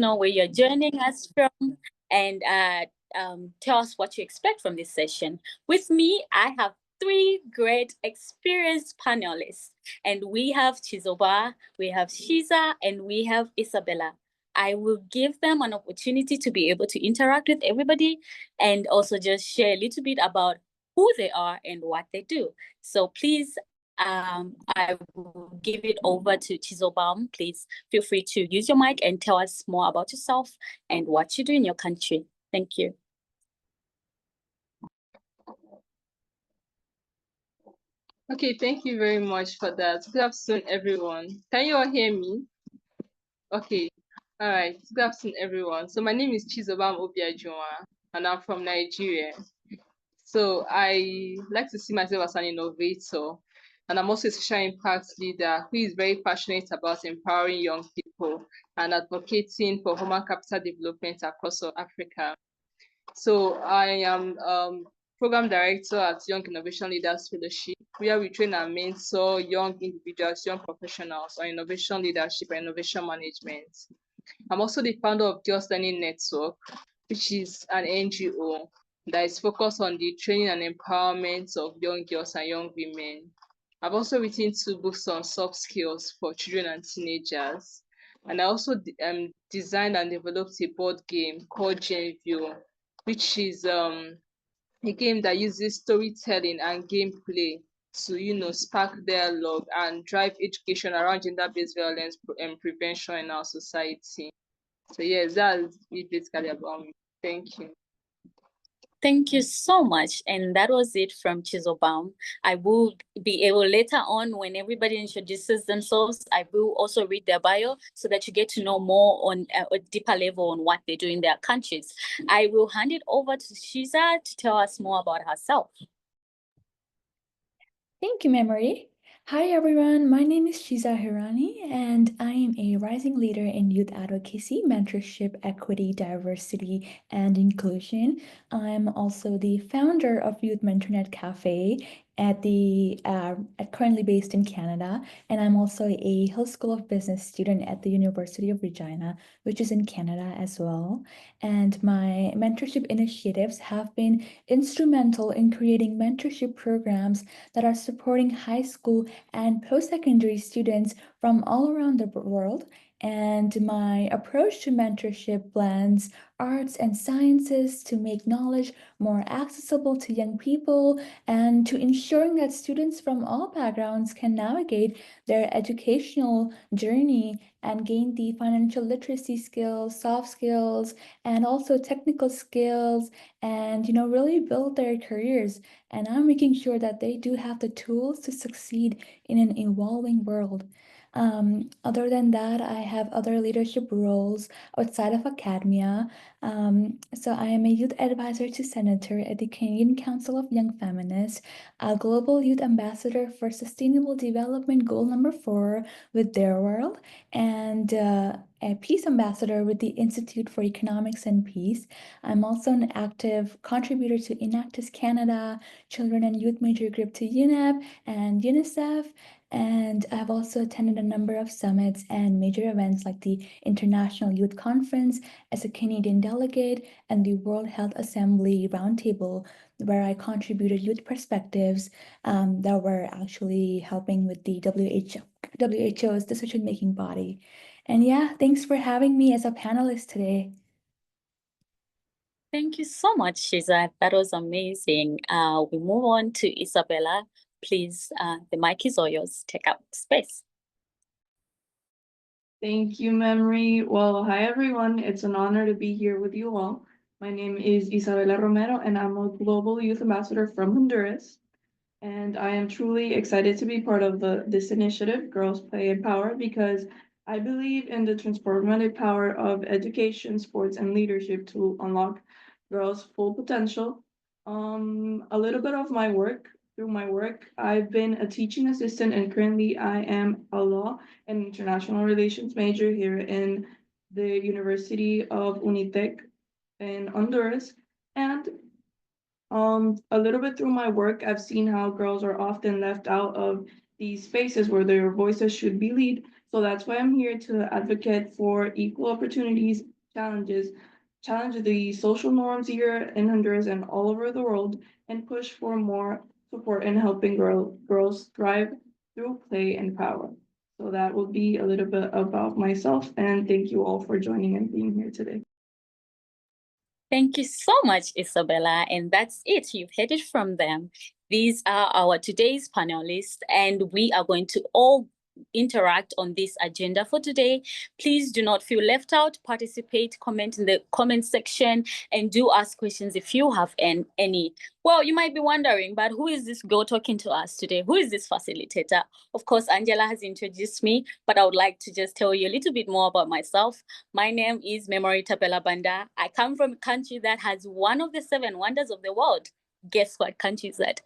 know where you're joining us from, and tell us what you expect from this session. With me, I have three great experienced panelists, and we have Chizoba, we have Shiza, and we have Isabella. I will give them an opportunity to be able to interact with everybody and also just share a little bit about who they are and what they do. So please, I will give it over to Chizobaum. Please feel free to use your mic and tell us more about yourself and what you do in your country. Thank you. Okay, thank you very much for that. Good afternoon, everyone. Can you all hear me? Okay, all right. Good afternoon, everyone. So my name is Chizobam Obiajuma, and I'm from Nigeria. So I like to see myself as an innovator, and I'm also a social impact leader who is very passionate about empowering young people and advocating for human capital development across Africa. So I am program director at Young Innovation Leaders Fellowship, where we train and mentor young individuals, young professionals on innovation leadership and innovation management. I'm also the founder of Girls Learning Network, which is an NGO that is focused on the training and empowerment of young girls and young women. I've also written 2 books on soft skills for children and teenagers. And I also designed and developed a board game called Genview, which is a game that uses storytelling and gameplay to spark dialogue and drive education around gender-based violence and prevention in our society. So yes, that's it basically about me. Thank you. Thank you so much. And that was it from Chizobaum. I will be able later on, when everybody introduces themselves, I will also read their bio so that you get to know more on a deeper level on what they do in their countries. I will hand it over to Shiza to tell us more about herself. Thank you, Memory. Hi, everyone. My name is Shiza Hirani, and I am a rising leader in youth advocacy, mentorship, equity, diversity, and inclusion. I'm also the founder of Youth Mentornet Cafe currently based in Canada, and I'm also a Hill School of Business student at the University of Regina, which is in Canada as well. And my mentorship initiatives have been instrumental in creating mentorship programs that are supporting high school and post-secondary students from all around the world. And my approach to mentorship blends arts and sciences to make knowledge more accessible to young people and to ensuring that students from all backgrounds can navigate their educational journey and gain the financial literacy skills, soft skills, and also technical skills, and really build their careers. And I'm making sure that they do have the tools to succeed in an evolving world. Other than that, I have other leadership roles outside of academia. So I am a youth advisor to Senator at the Canadian Council of Young Feminists, a global youth ambassador for Sustainable Development Goal number 4 with Their World, and a peace ambassador with the Institute for Economics and Peace. I'm also an active contributor to Enactus Canada, Children and Youth Major Group to UNEP and UNICEF. And I've also attended a number of summits and major events like the International Youth Conference as a Canadian delegate and the World Health Assembly Roundtable, where I contributed youth perspectives that were actually helping with the WHO's decision-making body. And yeah, thanks for having me as a panelist today. Thank you so much, Shiza. That was amazing. We move on to Isabella. Please, the mic is all yours. Take up space. Thank you, Memory. Well, hi, everyone. It's an honor to be here with you all. My name is Isabella Romero, and I'm a Global Youth Ambassador from Honduras. And I am truly excited to be part of this initiative, Girls Play Empower, because I believe in the transformative power of education, sports, and leadership to unlock girls' full potential. A little bit of my work. Through my work, I've been a teaching assistant, and currently I am a law and international relations major here in the University of Unitec in Honduras. And a little bit through my work, I've seen how girls are often left out of these spaces where their voices should be lead. So that's why I'm here to advocate for equal opportunities, challenge the social norms here in Honduras and all over the world, and push for more support in helping girls thrive through play and power. So that will be a little bit about myself, and thank you all for joining and being here today. Thank you so much, Isabella. And that's it. You've heard it from them. These are our today's panelists, and we are going to all interact on this agenda for today. Please do not feel left out. Participate, comment in the comment section, and do ask questions if you have any. Well, you might be wondering, but who is this girl talking to us today? Who is this facilitator? Of course, Angela has introduced me, but I would like to just tell you a little bit more about myself. My name is Memory Tapela Banda. I come from a country that has one of the 7 wonders of the world. Guess what country is that?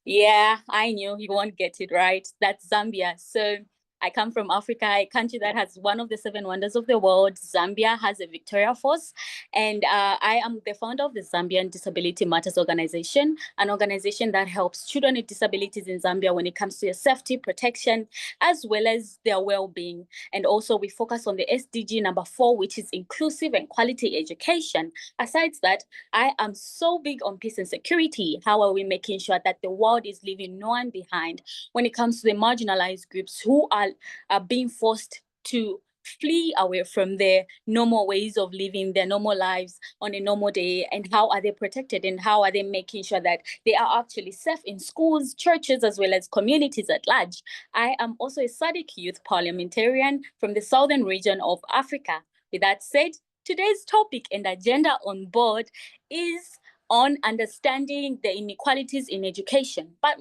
Yeah, I knew you won't get it right. That's Zambia. So I come from Africa, a country that has one of the 7 wonders of the world. Zambia has a Victoria Falls, and I am the founder of the Zambian Disability Matters Organization, an organization that helps children with disabilities in Zambia when it comes to their safety, protection, as well as their well-being. And also we focus on the SDG number 4, which is inclusive and quality education. Aside that, I am so big on peace and security. How are we making sure that the world is leaving no one behind when it comes to the marginalized groups who are being forced to flee away from their normal ways of living, their normal lives on a normal day, and how are they protected, and how are they making sure that they are actually safe in schools, churches, as well as communities at large. I am also a SADC youth parliamentarian from the southern region of Africa. With that said, today's topic and agenda on board is on understanding the inequalities in education, but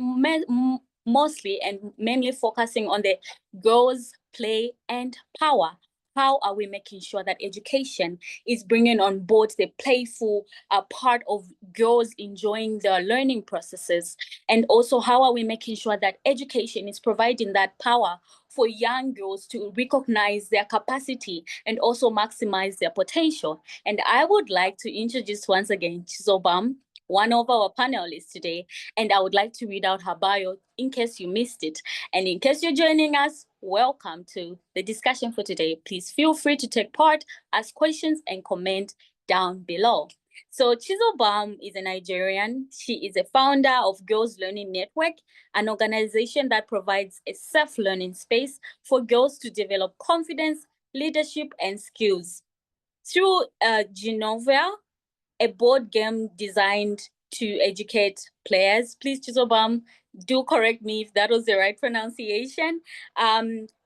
mostly and mainly focusing on the girls' play and power. How are we making sure that education is bringing on board the playful part of girls enjoying their learning processes? And also, how are we making sure that education is providing that power for young girls to recognize their capacity and also maximize their potential? And I would like to introduce once again Chizobam, one of our panelists today, and I would like to read out her bio in case you missed it. And in case you're joining us, welcome to the discussion for today. Please feel free to take part, ask questions, and comment down below. So Chizobam is a Nigerian. She is a founder of Girls Learning Network, an organization that provides a safe learning space for girls to develop confidence, leadership, and skills. Through Genova, a board game designed to educate players. Please, Chizobam, do correct me if that was the right pronunciation.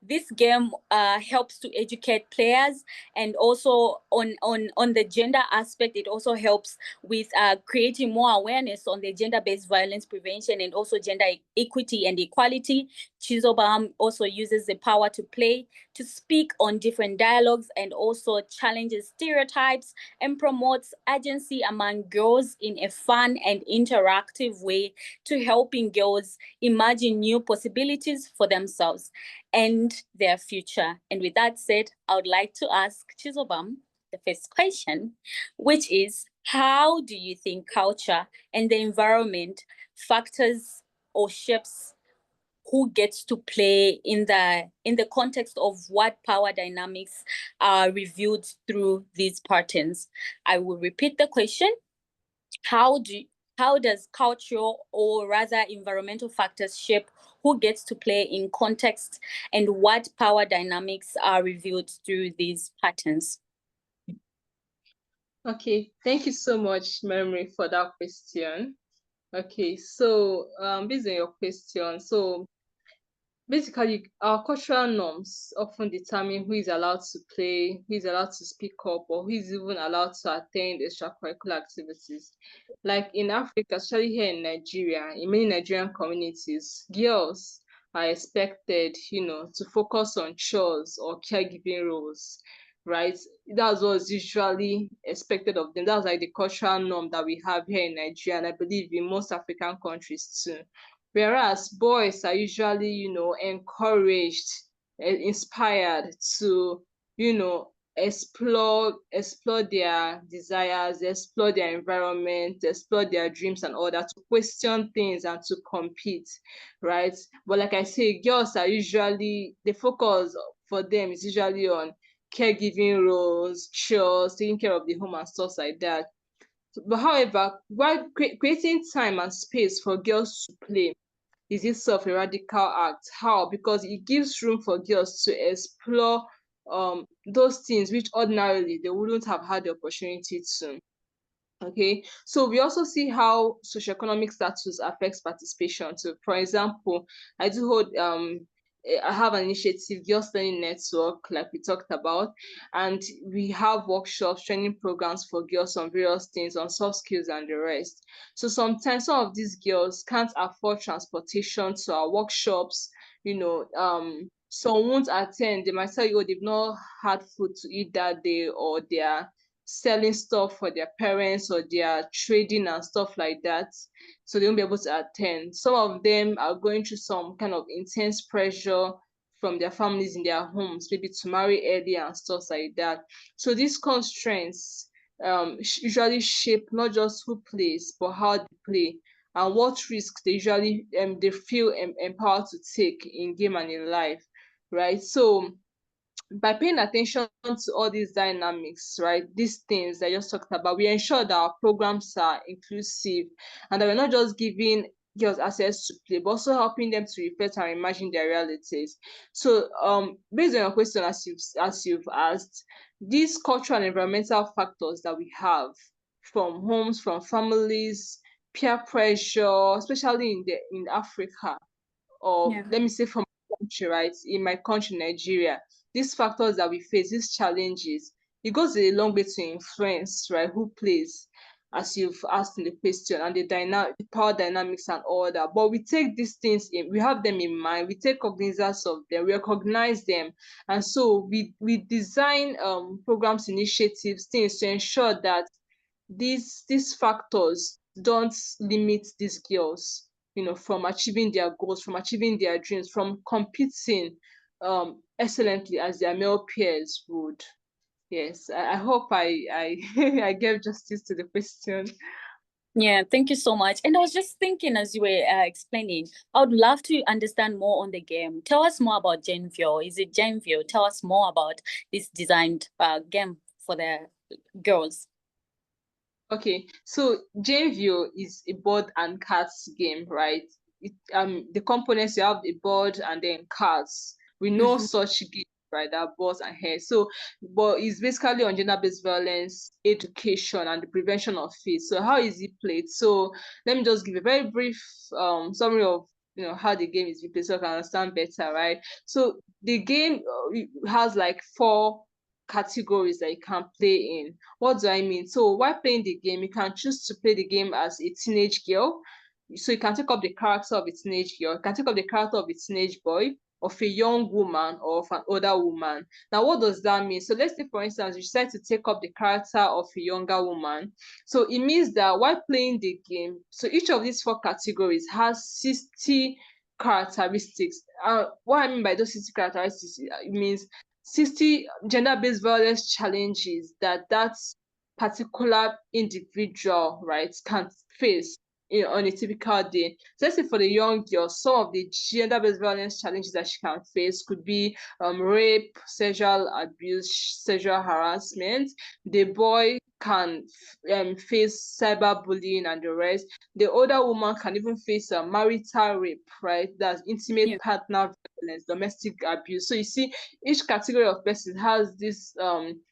This game helps to educate players, and also on the gender aspect, it also helps with creating more awareness on the gender-based violence prevention and also gender equity and equality. Chizobam also uses the power to play to speak on different dialogues and also challenges stereotypes and promotes agency among girls in a fun and interactive way to helping girls imagine new possibilities for themselves and their future. And with that said, I would like to ask Chizobam the first question, which is, how do you think culture and the environment factors or shapes who gets to play in the context of what power dynamics are reviewed through these patterns? I will repeat the question. How does cultural, or rather environmental factors, shape who gets to play in context, and what power dynamics are revealed through these patterns? Okay, thank you so much, Memory, for that question. Okay, so based on your question, so basically our cultural norms often determine who is allowed to play, who is allowed to speak up, or who is even allowed to attend extracurricular activities. Like in Africa, especially here in Nigeria, in many Nigerian communities, girls are expected, to focus on chores or caregiving roles, right? That's what's usually expected of them. That's like the cultural norm that we have here in Nigeria, and I believe in most African countries too. Whereas boys are usually, encouraged, inspired to, explore their desires, explore their environment, explore their dreams and all that, to question things and to compete, right? But like I say, girls are usually, they focus for them is usually on caregiving roles, chores, taking care of the home and stuff like that. But however, while creating time and space for girls to play is itself a radical act. How? Because it gives room for girls to explore those things which ordinarily they wouldn't have had the opportunity to. Okay, so we also see how socioeconomic status affects participation. So, for example, I do hold I have an initiative, Girls Learning Network, like we talked about, and we have workshops, training programs for girls on various things, on soft skills and the rest. So sometimes some of these girls can't afford transportation to our workshops. Some won't attend. They might tell you, oh, they've not had food to eat that day, or they are selling stuff for their parents, or they are trading and stuff like that, so they won't be able to attend. Some of them are going through some kind of intense pressure from their families in their homes, maybe to marry early and stuff like that. So these constraints usually shape not just who plays, but how they play, and what risks they usually they feel empowered to take in game and in life, right? So by paying attention to all these dynamics, right, these things I just talked about, we ensure that our programs are inclusive, and that we're not just giving girls access to play, but also helping them to reflect and imagine their realities. So, based on your question, as you've asked, these cultural and environmental factors that we have from homes, from families, peer pressure, especially in Africa, or Yeah. let me say from my country, right? In my country, Nigeria, these factors that we face, these challenges, it goes a long way to influence, right, who plays, as you've asked in the question, and the power dynamics and all that. But we take these things in, we have them in mind, we take cognizance of them, we recognize them, and so we design programs, initiatives, things to ensure that these factors don't limit these girls, from achieving their goals, from achieving their dreams, from competing excellently as their male peers would. Yes, I hope I I gave justice to the question. Yeah, thank you so much. And I was just thinking as you were explaining, I would love to understand more on the game. Tell us more about Genvio. Is it Genvio? Tell us more about this designed game for the girls. Okay, so Janeview is a board and cards game, right? The components, you have a board and then cards. We know such games, right? That are boards and heads. So, but it's basically on gender-based violence, education, and the prevention of it. So, how is it played? So, let me just give a very brief summary of how the game is played, so I can understand better, right? So, the game has like 4 categories that you can play in. What do I mean? So while playing the game, you can choose to play the game as a teenage girl. So you can take up the character of a teenage girl, you can take up the character of a teenage boy, of a young woman, or of an older woman. Now, what does that mean? So let's say, for instance, you decide to take up the character of a younger woman. So it means that while playing the game, so each of these 4 categories has 60 characteristics. What I mean by those 60 characteristics, it means 60 gender-based violence challenges that particular individual, right, can face on a typical day. So let's say for the young girl, some of the gender-based violence challenges that she can face could be rape, sexual abuse, sexual harassment. The boy can face cyberbullying and the rest. The older woman can even face marital rape, right? That's intimate Yeah. partner violence, domestic abuse. So you see, each category of person has this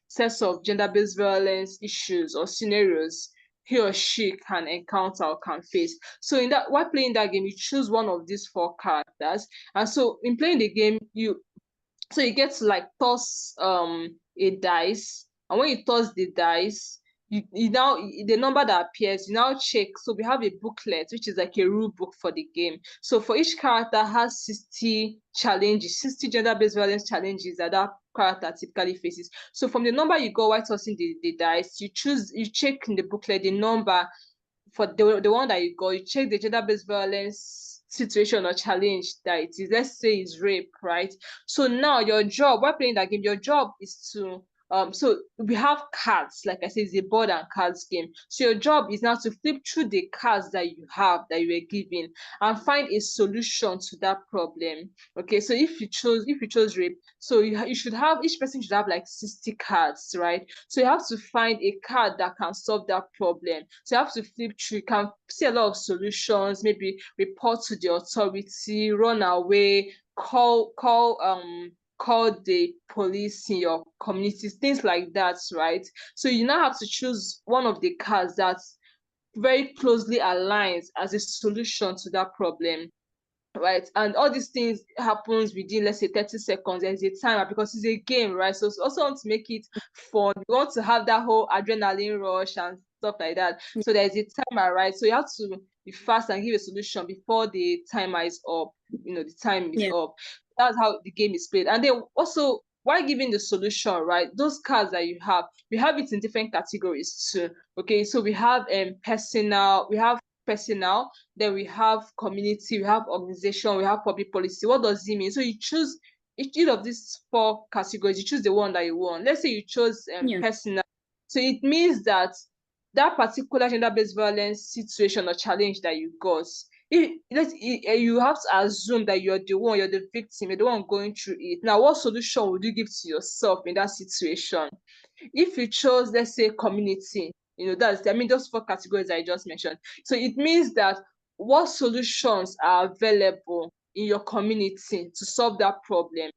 sets of gender-based violence issues or scenarios he or she can encounter or can face. So while playing that game, you choose one of these 4 characters. And so in playing the game, you get to like toss a dice. And when you toss the dice, you now, the number that appears, you now check. So we have a booklet, which is like a rule book for the game. So for each character has 60 challenges, 60 gender-based violence challenges that character typically faces. So from the number you go while tossing the dice, you check in the booklet the number for the one that you got, you check the gender-based violence situation or challenge that it is. Let's say it's rape, right? So now your job while playing that game, your job is to So we have cards, like I said, it's a board and cards game. So your job is now to flip through the cards that you have, that you were given, and find a solution to that problem. Okay, so if you chose rape, so you should have, each person should have like 60 cards, right? So you have to find a card that can solve that problem. So you have to flip through, you can see a lot of solutions, maybe report to the authority, run away, call the police in your communities, things like that, right? So you now have to choose one of the cards that very closely aligns as a solution to that problem, right? And all these things happens within, let's say, 30 seconds. There's a timer because it's a game, right? So it's also want to make it fun. You want to have that whole adrenaline rush and stuff like that. So there's a timer, right? So you have to be fast and give a solution before the timer is up. The time is up. That's how the game is played. And then also, while giving the solution, right, those cards that you have it in different categories too. Okay, so we have personal, then we have community, we have organization, we have public policy. What does it mean? So you choose each of these 4 categories, you choose the one that you want. Let's say you chose personal. So it means that that particular gender-based violence situation or challenge that you got, you have to assume that you're the victim, you're the one going through it. Now, what solution would you give to yourself in that situation? If you chose, let's say, community, those 4 categories I just mentioned. So it means that what solutions are available in your community to solve that problem?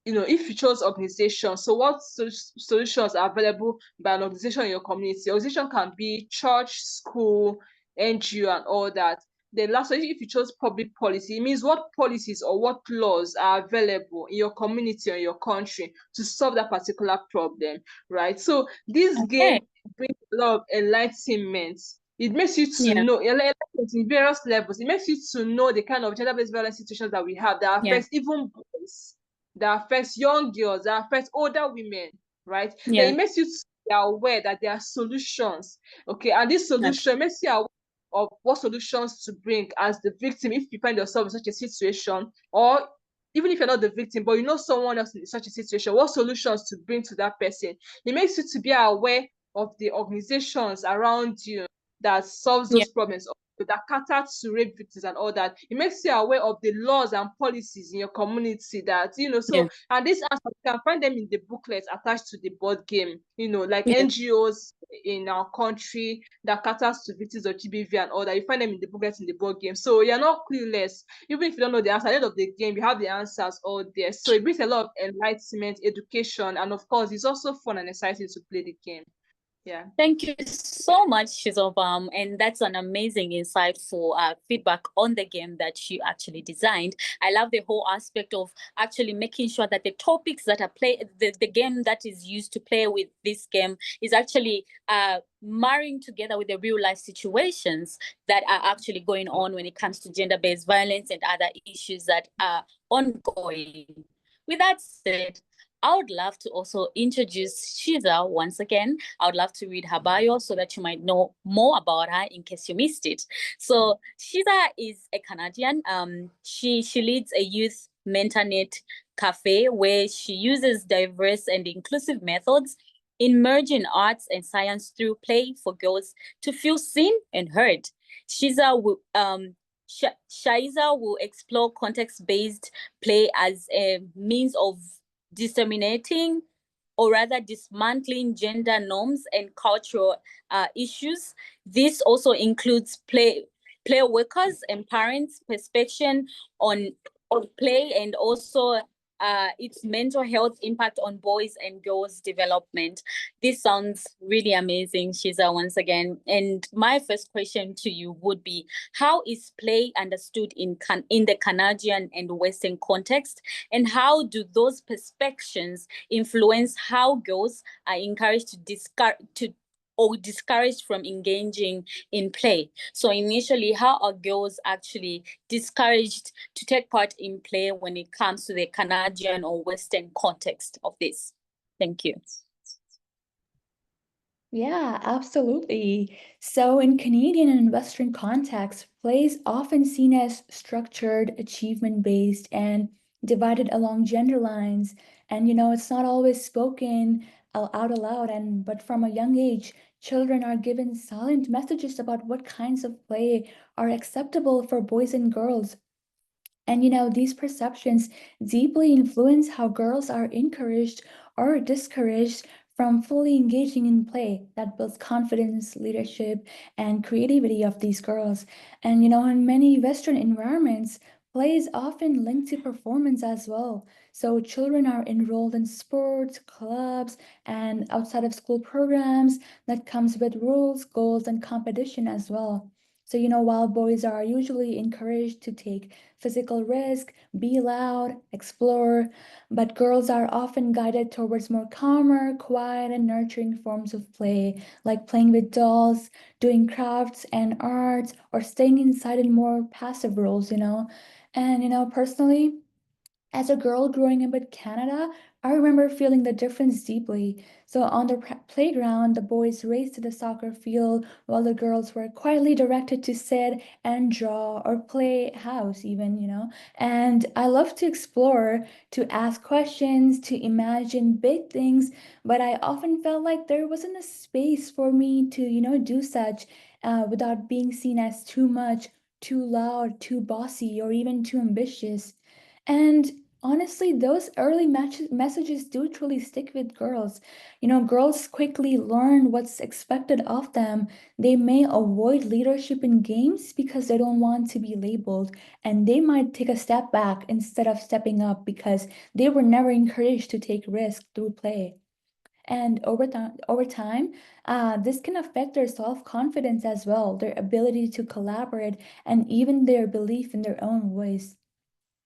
If you chose organization, so what solutions are available by an organization in your community? Organization can be church, school, NGO, and all that. Then lastly, if you chose public policy, it means what policies or what laws are available in your community or your country to solve that particular problem, right? So this game brings a lot of enlightenment. It makes you to know in various levels. It makes you to know the kind of gender-based violence situations that we have that affects even boys, that affects young girls, that affects older women, right? Then it makes you be aware that there are solutions, okay? And this solution makes you aware of what solutions to bring as the victim if you find yourself in such a situation, or even if you're not the victim, but you know someone else in such a situation, what solutions to bring to that person. It makes you to be aware of the organizations around you that solves those problems, that cater to rape victims and all that. It makes you aware of the laws and policies in your community that, and these answers, you can find them in the booklets attached to the board game, like NGOs in our country that caters to victims of GBV and all that. You find them in the booklets in the board game. So you're not clueless. Even if you don't know the answer, at the end of the game, you have the answers all there. So it brings a lot of enlightenment, education, and of course, it's also fun and exciting to play the game. Yeah. Thank you so much, Shizobam. And that's an amazing, insightful feedback on the game that you actually designed. I love the whole aspect of actually making sure that the topics that are the game that is used to play with this game is actually marrying together with the real life situations that are actually going on when it comes to gender-based violence and other issues that are ongoing. With that said, I would love to also introduce Shiza once again. I would love to read her bio so that you might know more about her in case you missed it. So Shiza is a Canadian. She leads a youth mentornet cafe where she uses diverse and inclusive methods in merging arts and science through play for girls to feel seen and heard. Shiza will explore context-based play as a means of disseminating, or rather dismantling, gender norms and cultural issues. This also includes play workers and parents' perspective on play, and also its mental health impact on boys and girls' development. This sounds really amazing, Shiza, once again. And my first question to you would be, how is play understood in the Canadian and Western context? And how do those perspectives influence how girls are encouraged or discouraged from engaging in play? So initially, how are girls actually discouraged to take part in play when it comes to the Canadian or Western context of this? Thank you. Yeah, absolutely. So in Canadian and Western contexts, play is often seen as structured, achievement-based, and divided along gender lines, And it's not always spoken out aloud, but from a young age, children are given silent messages about what kinds of play are acceptable for boys and girls. And these perceptions deeply influence how girls are encouraged or discouraged from fully engaging in play that builds confidence, leadership, and creativity of these girls. And in many Western environments, play is often linked to performance as well. So children are enrolled in sports, clubs, and outside of school programs that comes with rules, goals, and competition as well. So, while boys are usually encouraged to take physical risk, be loud, explore, but girls are often guided towards more calmer, quiet, and nurturing forms of play, like playing with dolls, doing crafts and arts, or staying inside in more passive roles. And, personally, as a girl growing up in Canada, I remember feeling the difference deeply. So on the playground, the boys raced to the soccer field while the girls were quietly directed to sit and draw or play house, even. And I love to explore, to ask questions, to imagine big things, but I often felt like there wasn't a space for me to, do such without being seen as too much, too loud, too bossy, or even too ambitious. And honestly, those early messages do truly stick with girls. Girls quickly learn what's expected of them. They may avoid leadership in games because they don't want to be labeled, and they might take a step back instead of stepping up because they were never encouraged to take risks through play. And over time, this can affect their self-confidence as well, their ability to collaborate, and even their belief in their own voice.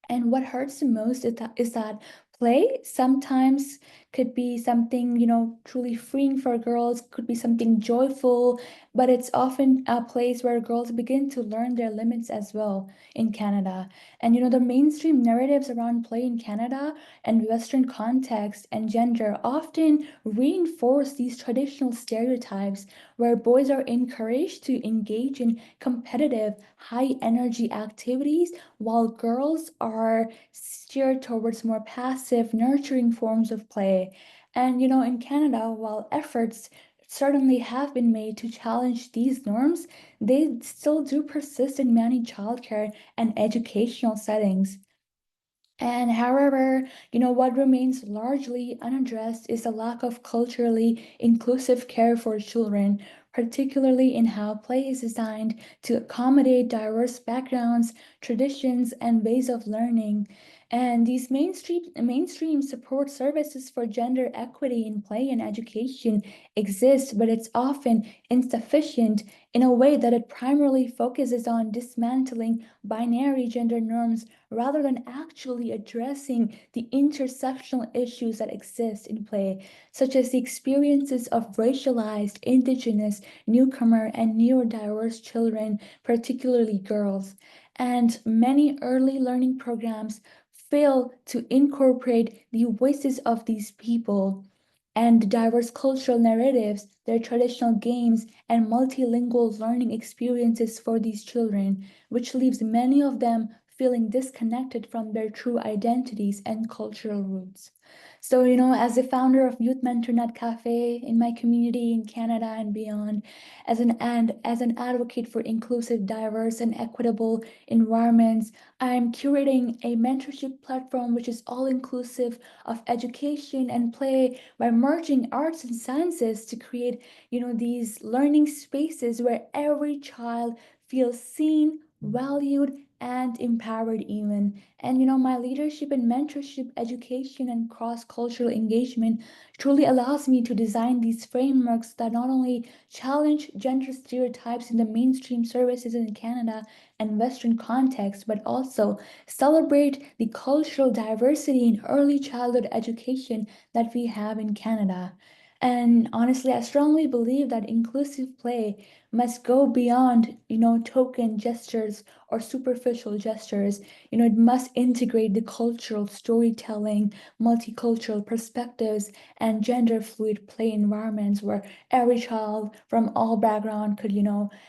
And what hurts the most is that play sometimes could be something, truly freeing for girls, could be something joyful, but it's often a place where girls begin to learn their limits as well in Canada. And the mainstream narratives around play in Canada and Western context and gender often reinforce these traditional stereotypes where boys are encouraged to engage in competitive, high energy activities while girls are steered towards more passive, nurturing forms of play. And in Canada, while efforts certainly have been made to challenge these norms, they still do persist in many childcare and educational settings. And however, what remains largely unaddressed is the lack of culturally inclusive care for children, particularly in how play is designed to accommodate diverse backgrounds, traditions, and ways of learning. And these mainstream support services for gender equity in play and education exist, but it's often insufficient in a way that it primarily focuses on dismantling binary gender norms rather than actually addressing the intersectional issues that exist in play, such as the experiences of racialized, indigenous, newcomer, and neurodiverse children, particularly girls. And many early learning programs fail to incorporate the voices of these people and the diverse cultural narratives, their traditional games, and multilingual learning experiences for these children, which leaves many of them feeling disconnected from their true identities and cultural roots. So, as a founder of Youth Mentor Net Cafe in my community in Canada and beyond, as an advocate for inclusive, diverse, and equitable environments, I'm curating a mentorship platform which is all inclusive of education and play by merging arts and sciences to create, these learning spaces where every child feels seen, valued, and empowered even. And my leadership and mentorship education and cross-cultural engagement truly allows me to design these frameworks that not only challenge gender stereotypes in the mainstream services in Canada and Western context, but also celebrate the cultural diversity in early childhood education that we have in Canada. And honestly, I strongly believe that inclusive play must go beyond, token gestures or superficial gestures. It must integrate the cultural storytelling, multicultural perspectives, and gender fluid play environments where every child from all background could,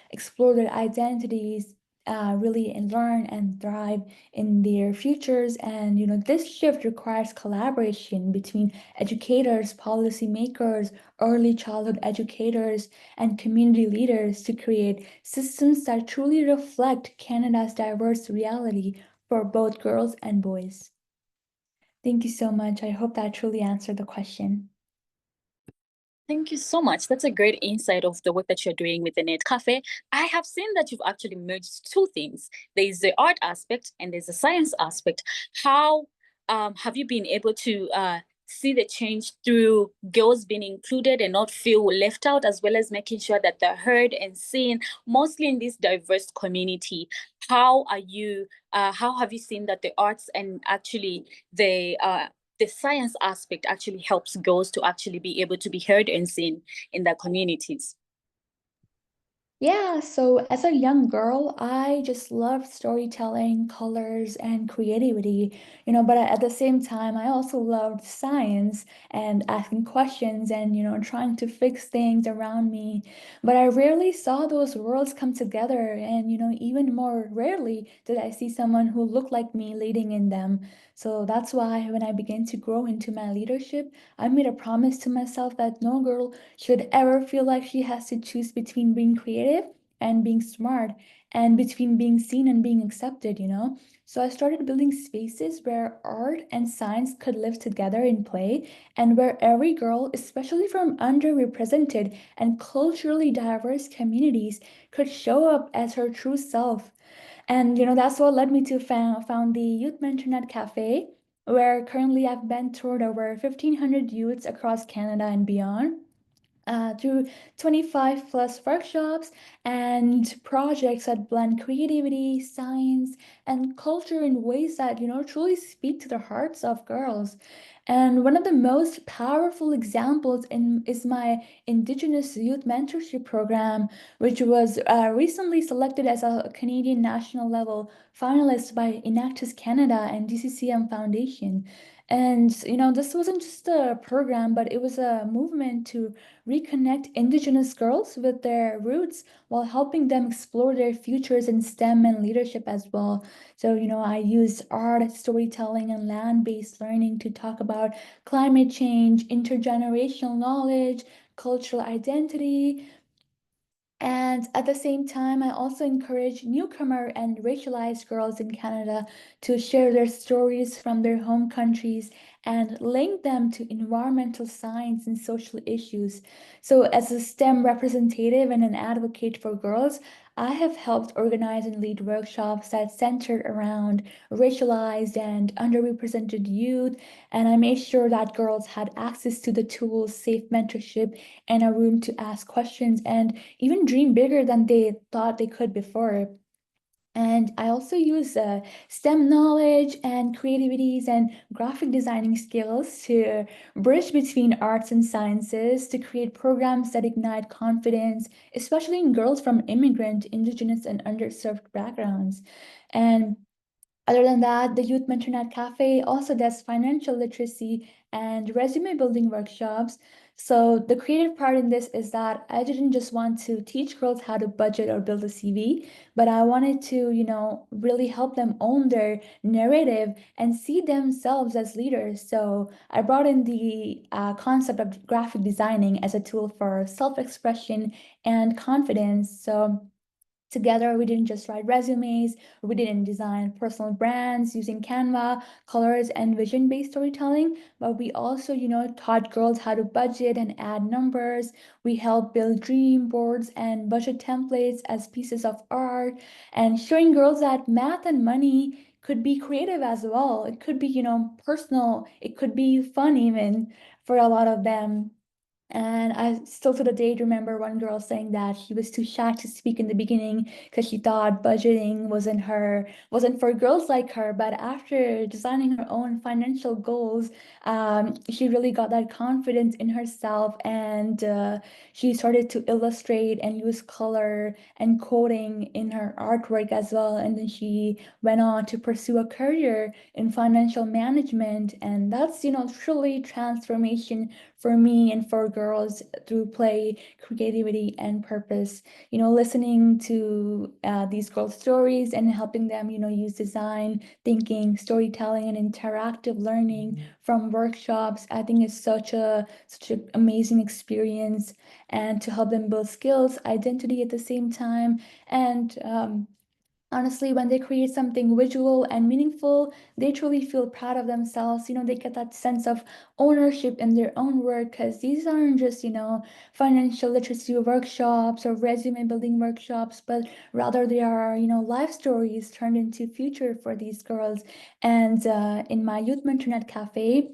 explore their identities, really learn and thrive in their futures. And this shift requires collaboration between educators, policymakers, early childhood educators, and community leaders to create systems that truly reflect Canada's diverse reality for both girls and boys. Thank you so much. I hope that truly answered the question. Thank you so much. That's a great insight of the work that you're doing with the Net Cafe. I have seen that you've actually merged two things. There's the art aspect and there's the science aspect. How have you been able to see the change through girls being included and not feel left out, as well as making sure that they're heard and seen, mostly in this diverse community? How have you seen that the arts and actually the science aspect actually helps girls to actually be able to be heard and seen in their communities? Yeah, so as a young girl, I just loved storytelling, colors, and creativity, but at the same time, I also loved science and asking questions and, trying to fix things around me. But I rarely saw those worlds come together, and, even more rarely did I see someone who looked like me leading in them. So that's why when I began to grow into my leadership, I made a promise to myself that no girl should ever feel like she has to choose between being creative and being smart and between being seen and being accepted. So I started building spaces where art and science could live together in play and where every girl, especially from underrepresented and culturally diverse communities, could show up as her true self. And that's what led me to found the Youth Mentornet Cafe, where currently I've mentored over 1,500 youths across Canada and beyond through 25 plus workshops and projects that blend creativity, science, and culture in ways that, truly speak to the hearts of girls. And one of the most powerful examples is my Indigenous Youth Mentorship Program, which was recently selected as a Canadian national level finalist by Enactus Canada and DCCM Foundation. And, this wasn't just a program, but it was a movement to reconnect Indigenous girls with their roots while helping them explore their futures in STEM and leadership as well. So, I use art, storytelling, and land based learning to talk about climate change, intergenerational knowledge, cultural identity, and at the same time, I also encourage newcomer and racialized girls in Canada to share their stories from their home countries and link them to environmental science and social issues. So, as a STEM representative and an advocate for girls, I have helped organize and lead workshops that centered around racialized and underrepresented youth, and I made sure that girls had access to the tools, safe mentorship, and a room to ask questions and even dream bigger than they thought they could before. And I also use STEM knowledge and creativities and graphic designing skills to bridge between arts and sciences to create programs that ignite confidence, especially in girls from immigrant, indigenous, and underserved backgrounds. And other than that, the Youth Mentornet Cafe also does financial literacy and resume building workshops. So the creative part in this is that I didn't just want to teach girls how to budget or build a CV, but I wanted to, really help them own their narrative and see themselves as leaders. So I brought in the concept of graphic designing as a tool for self-expression and confidence. So together, we didn't just write resumes, we didn't design personal brands using Canva, colors, and vision-based storytelling, but we also, taught girls how to budget and add numbers. We helped build dream boards and budget templates as pieces of art, and showing girls that math and money could be creative as well. It could be, personal, it could be fun even for a lot of them. And I still to the date remember one girl saying that she was too shy to speak in the beginning because she thought budgeting wasn't for girls like her. But after designing her own financial goals, she really got that confidence in herself, and she started to illustrate and use color and coding in her artwork as well. And then she went on to pursue a career in financial management, and that's truly transformation for me and for girls through play, creativity, and purpose. Listening to these girls' stories and helping them, use design, thinking, storytelling, and interactive learning from workshops, I think is such an amazing experience, and to help them build skills, identity at the same time, and honestly, when they create something visual and meaningful, they truly feel proud of themselves. They get that sense of ownership in their own work, because these aren't just, financial literacy workshops or resume building workshops, but rather they are, life stories turned into future for these girls. And in my youth mentornet cafe,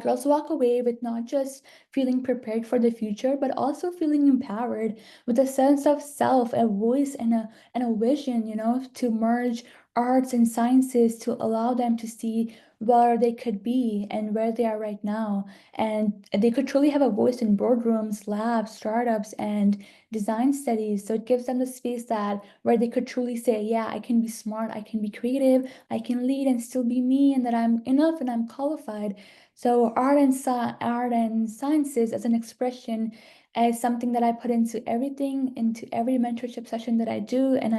girls walk away with not just feeling prepared for the future, but also feeling empowered with a sense of self, a voice, and a vision, to merge arts and sciences to allow them to see where they could be and where they are right now. And they could truly have a voice in boardrooms, labs, startups, and design studies. So it gives them the space that where they could truly say, yeah, I can be smart, I can be creative, I can lead and still be me, and that I'm enough and I'm qualified. So art and sciences as an expression is something that I put into everything, into every mentorship session that I do, and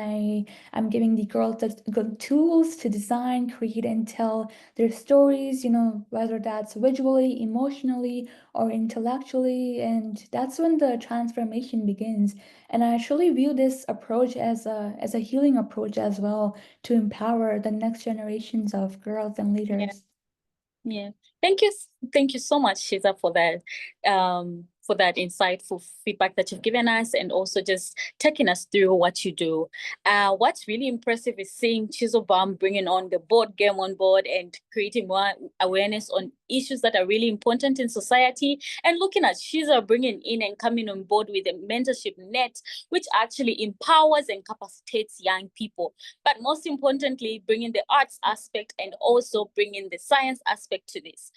I'm giving the girls the good tools to design, create, and tell their stories. Whether that's visually, emotionally, or intellectually, and that's when the transformation begins. And I truly view this approach as a healing approach as well, to empower the next generations of girls and leaders. Yeah. Thank you so much, Shiza, for that insightful feedback that you've given us, and also just taking us through what you do. What's really impressive is seeing Chisobam bringing on the board game on board and creating more awareness on issues that are really important in society, and looking at Shiza bringing in and coming on board with a mentorship net, which actually empowers and capacitates young people. But most importantly, bringing the arts aspect and also bringing the science aspect to this.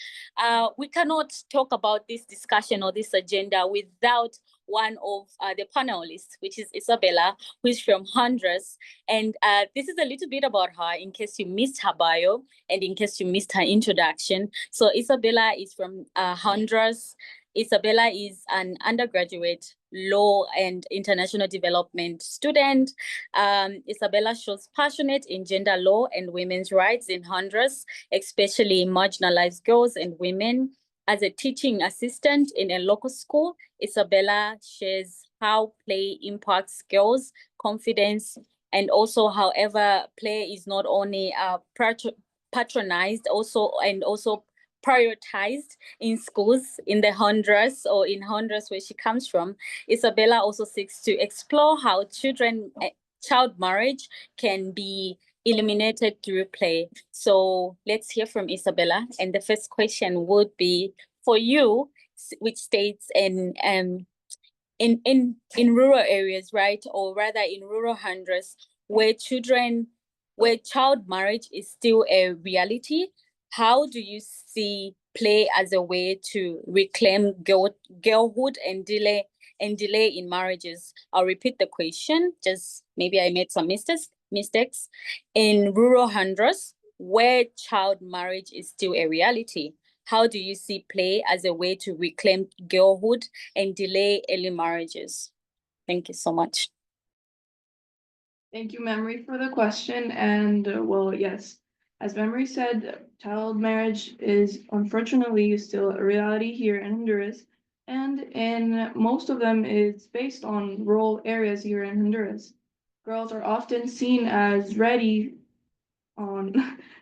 We cannot talk about this discussion or this agenda without one of the panelists, which is Isabella, who is from Honduras. And this is a little bit about her in case you missed her bio and in case you missed her introduction. So Isabella is from Honduras. Isabella is an undergraduate law and international development student. Isabella shows passionate in gender law and women's rights in Honduras, especially marginalized girls and women. As a teaching assistant in a local school, Isabella shares how play impacts girls' confidence, and also however play is not only patronized also prioritized in schools in the Honduras or in Honduras where she comes from. Isabella also seeks to explore how child marriage can be eliminated through play. So let's hear from Isabella. And the first question would be for you, which states in rural areas, right? Or rather in rural Honduras, where child marriage is still a reality. How do you see play as a way to reclaim girlhood and delay in marriages? I'll repeat the question, just maybe I made some mistakes. In rural Honduras, where child marriage is still a reality, how do you see play as a way to reclaim girlhood and delay early marriages? Thank you so much. Thank you, Memory, for the question. And well, yes, as Memory said, child marriage is unfortunately still a reality here in Honduras. And in most of them, it's based on rural areas here in Honduras. Girls are often seen as on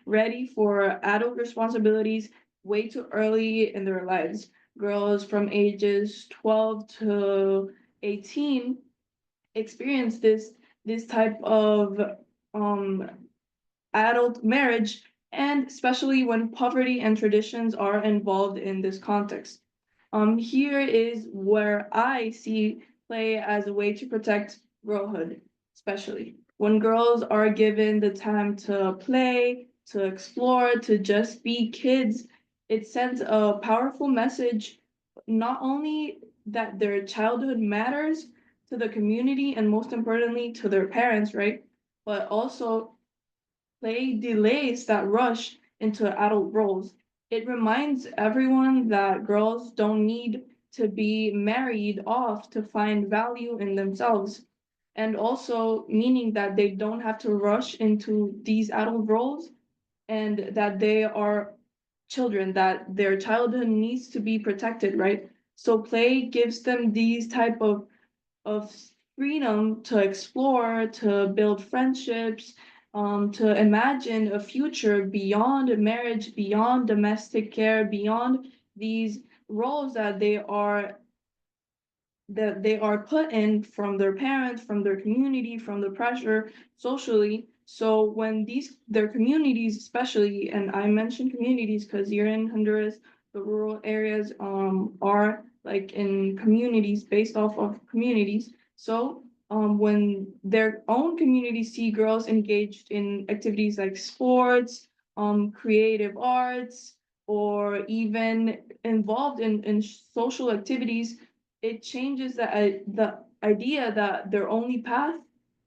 ready for adult responsibilities way too early in their lives. Girls from ages 12 to 18 experience this type of um adult marriage, and especially when poverty and traditions are involved in this context. Here is where I see play as a way to protect girlhood, especially when girls are given the time to play, to explore, to just be kids. It sends a powerful message, not only that their childhood matters to the community and most importantly to their parents, right? But also play delays that rush into adult roles. it reminds everyone that girls don't need to be married off to find value in themselves. And also meaning that they don't have to rush into these adult roles and that they are children, that their childhood needs to be protected, right? So play gives them these type of freedom to explore, to build friendships, to imagine a future beyond marriage, beyond domestic care, beyond these roles that they are put in from their parents, from their community, from the pressure socially. So when their communities, especially, and I mention communities because you're in Honduras, the rural areas are like in communities based off of communities. So when their own communities see girls engaged in activities like sports, creative arts, or even involved in social activities, it changes the idea that their only path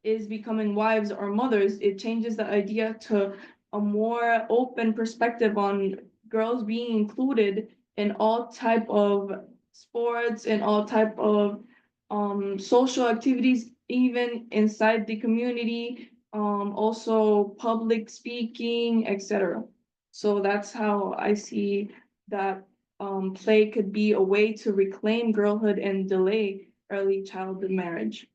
is becoming wives or mothers. It changes the idea to a more open perspective on girls being included in all type of sports and all type of social activities, even inside the community, also public speaking, etc. So that's how I see that play could be a way to reclaim girlhood and delay early childhood marriage.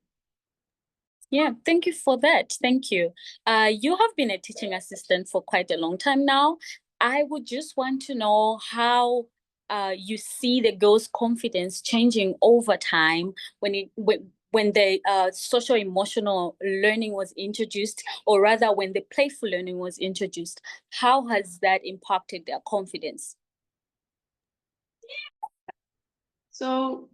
Yeah, thank you for that. Thank you. You have been a teaching assistant for quite a long time now. I would just want to know how you see the girls' confidence changing over time when the social emotional learning was introduced, or rather when the playful learning was introduced. How has that impacted their confidence? So,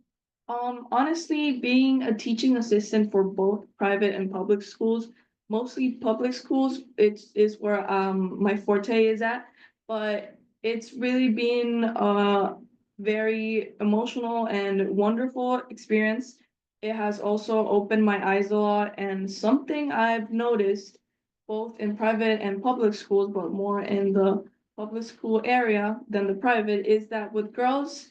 honestly, being a teaching assistant for both private and public schools, mostly public schools, is where my forte is at, but it's really been a very emotional and wonderful experience. It has also opened my eyes a lot, and something I've noticed both in private and public schools, but more in the public school area than the private, is that with girls,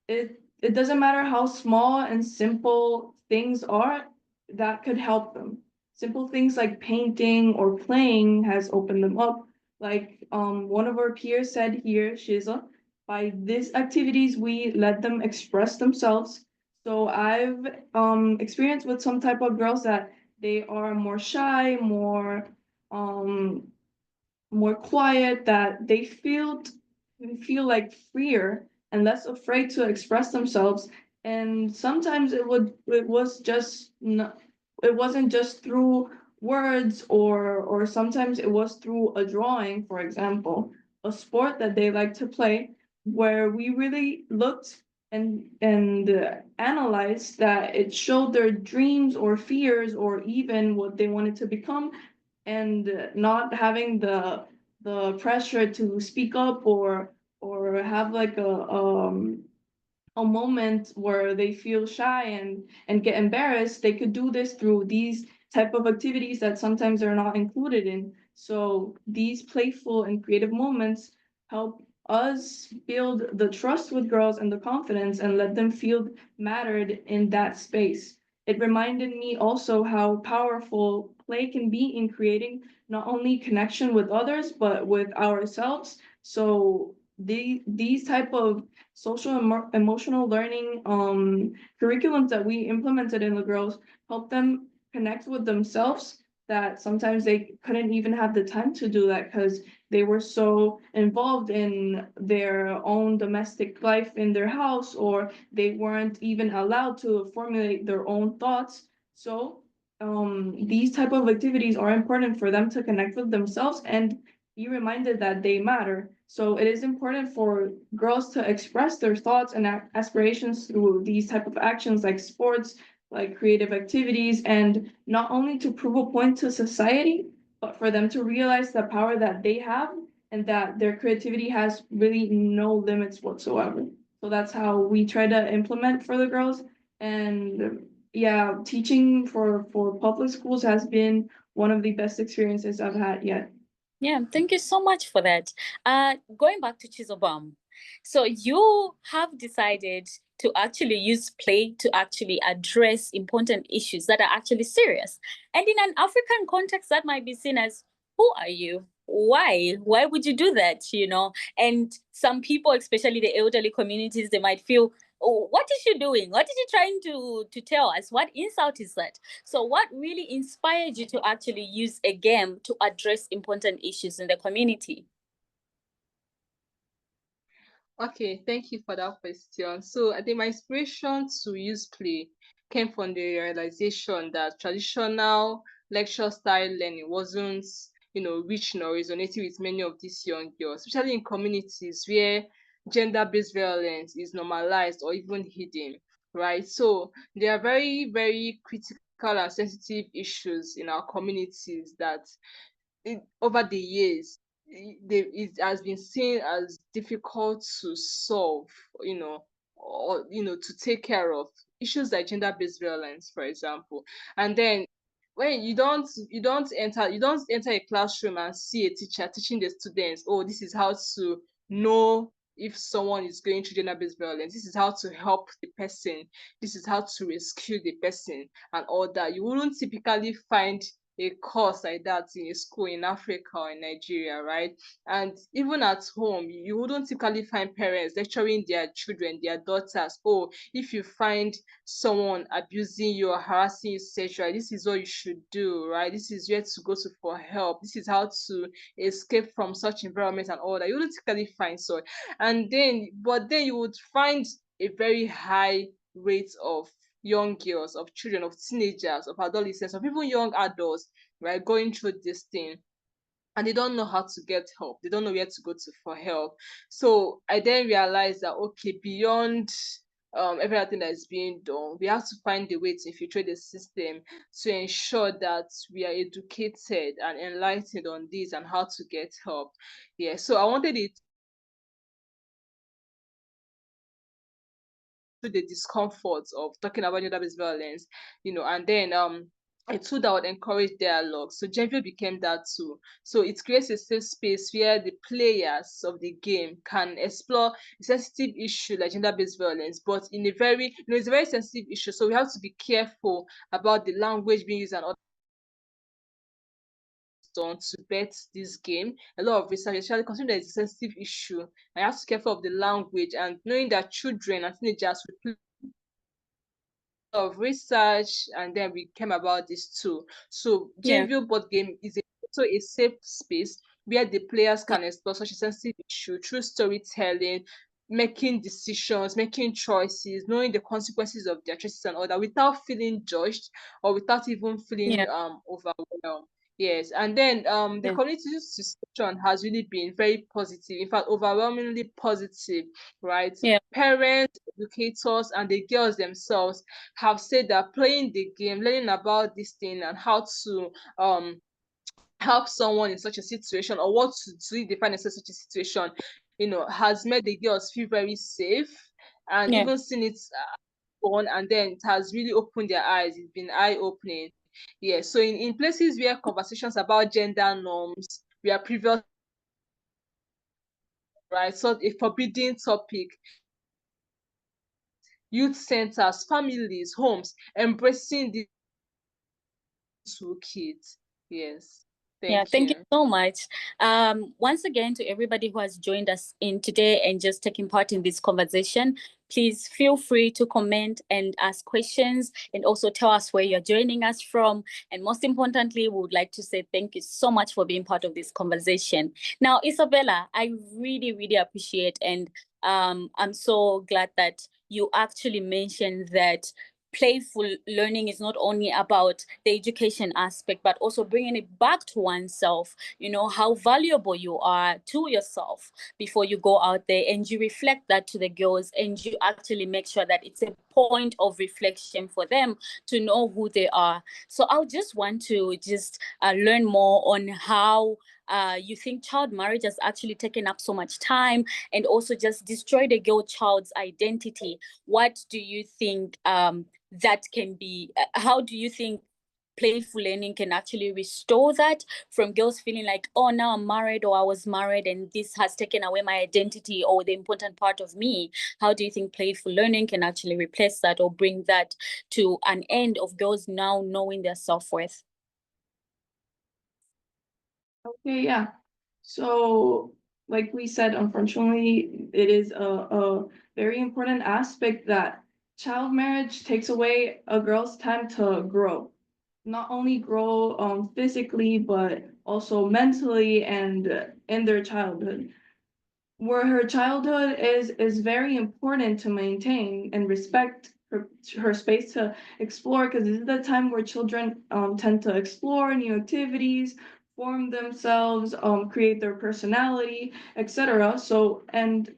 it doesn't matter how small and simple things are that could help them. Simple things like painting or playing has opened them up. Like one of our peers said here, Shiza, by these activities we let them express themselves. So I've experienced with some type of girls that they are more shy, um more quiet, that they feel like freer and less afraid to express themselves. And sometimes it wasn't just through words, or sometimes it was through a drawing, for example, a sport that they like to play, where we really looked and analyzed that it showed their dreams or fears or even what they wanted to become, and not having the pressure to speak up, or have like a moment where they feel shy and get embarrassed. They could do this through these type of activities that sometimes are not included in. So these playful and creative moments help us build the trust with girls and the confidence and let them feel mattered in that space. It reminded me also how powerful play can be in creating not only connection with others but with ourselves. So these type of social emotional learning curriculums that we implemented in the girls help them connect with themselves, that sometimes they couldn't even have the time to do that because they were so involved in their own domestic life in their house, or they weren't even allowed to formulate their own thoughts. So these type of activities are important for them to connect with themselves and be reminded that they matter. So it is important for girls to express their thoughts and aspirations through these type of actions like sports, like creative activities, and not only to prove a point to society, but for them to realize the power that they have and that their creativity has really no limits whatsoever. So that's how we try to implement for the girls. And yeah, teaching for public schools has been one of the best experiences I've had yet. Yeah, thank you so much for that. Going back to Chizobam, so you have decided to actually use play to actually address important issues that are actually serious. And in an African context, that might be seen as, who are you? Why? Why would you do that? You know, and some people, especially the elderly communities, they might feel, oh, what is she doing? What is she trying to tell us? What insult is that? So what really inspired you to actually use a game to address important issues in the community? Okay, thank you for that question. So I think my inspiration to use play came from the realization that traditional lecture style learning wasn't, reaching or resonating with many of these young girls, especially in communities where gender-based violence is normalized or even hidden, right? So there are very, very critical and sensitive issues in our communities that over the years it has been seen as difficult to solve, or to take care of issues like gender-based violence, for example. And then when you don't enter a classroom and see a teacher teaching the students, oh, this is how to know if someone is going through gender-based violence, this is how to help the person, this is how to rescue the person, and all that. You wouldn't typically find a course like that in a school in Africa or in Nigeria, right? And even at home, you wouldn't typically find parents lecturing their children, their daughters, oh, if you find someone abusing you or harassing you sexually, this is what you should do, right? This is where to go to for help. This is how to escape from such environments and all that. You wouldn't typically find so. But then you would find a very high rate of young girls, of children, of teenagers, of adolescents, of even young adults, right, going through this thing. And they don't know how to get help. They don't know where to go to for help. So I then realized that, okay, beyond everything that is being done, we have to find a way to infiltrate the system to ensure that we are educated and enlightened on this and how to get help. Yeah, so I wanted it to the discomfort of talking about gender-based violence, and then a tool that would encourage dialogue. So Genville became that tool. So it creates a safe space where the players of the game can explore a sensitive issue like gender-based violence, but in a very, it's a very sensitive issue. So we have to be careful about the language being used and all done to bet this game. A lot of research, especially considering that it's a sensitive issue. I have to be careful of the language and knowing that children and teenagers will of research, and then we came about this too. So Yeah, JVO board game is also a safe space where the players yeah, can explore such a sensitive issue through storytelling, making decisions, making choices, knowing the consequences of their choices and all that without feeling judged or without even feeling yeah, overwhelmed. Yes, and then the yeah, community situation has really been very positive, in fact, overwhelmingly positive, right? yeah, Parents, educators, and the girls themselves have said that playing the game, learning about this thing and how to help someone in such a situation or what to do if they find themselves in such a situation, has made the girls feel very safe and yeah, even seen it on, and then it has really opened their eyes. It's been eye-opening. Yeah. So in places where conversations about gender norms were previous, right, so a forbidden topic, youth centers, families, homes embracing these two kids. Yes. yeah. Thank Thank you you. so much. Once again, to everybody who has joined us in today and just taking part in this conversation, please feel free to comment and ask questions and also tell us where you're joining us from. And most importantly, we would like to say thank you so much for being part of this conversation. Now, Isabella, I really, really appreciate and I'm so glad that you actually mentioned that playful learning is not only about the education aspect, but also bringing it back to oneself, how valuable you are to yourself before you go out there, and you reflect that to the girls, and you actually make sure that it's a point of reflection for them to know who they are. So I just want to just learn more on how you think child marriage has actually taken up so much time and also just destroyed a girl child's identity. What do you think that can be? How do you think playful learning can actually restore that from girls feeling like, oh, now I'm married or I was married and this has taken away my identity or the important part of me? How do you think playful learning can actually replace that or bring that to an end of girls now knowing their self-worth? Okay, yeah. So, like we said, unfortunately, it is a very important aspect that child marriage takes away a girl's time to grow. Not only grow physically, but also mentally and in their childhood. Where her childhood is very important to maintain and respect her space to explore, because this is the time where children tend to explore new activities, form themselves, create their personality, etc. So, and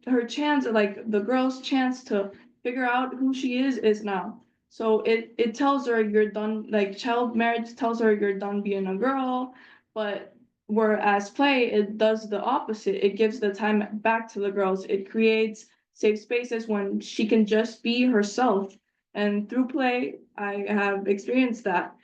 her chance, like the girl's chance to figure out who she is now. So it tells her you're done, like child marriage tells her you're done being a girl, but whereas play, it does the opposite. It gives the time back to the girls. It creates safe spaces when she can just be herself. And through play, I have experienced that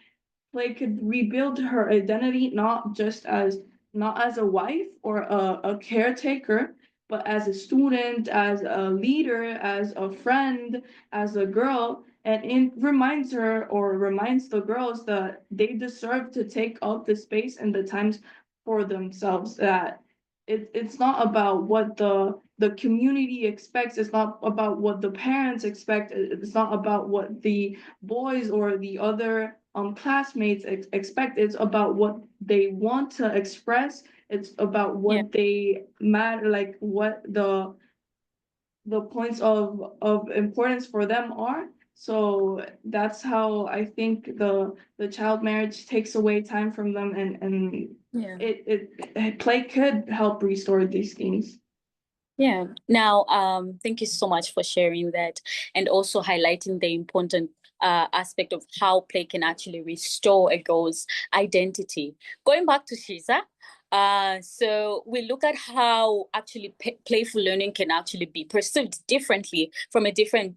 play could rebuild her identity not as a wife or a caretaker, but as a student, as a leader, as a friend, as a girl. And it reminds her or reminds the girls that they deserve to take up the space and the times for themselves. That it's not about what the community expects. It's not about what the parents expect. It's not about what the boys or the other classmates expect. It's about what they want to express. It's about Yeah. what they matter, like what the points of importance for them are. So that's how I think the child marriage takes away time from them, and Yeah. play could help restore these things. Yeah. Now, thank you so much for sharing that and also highlighting the important aspect of how play can actually restore a girl's identity. Going back to Shiza, so we look at how actually playful learning can actually be perceived differently from a different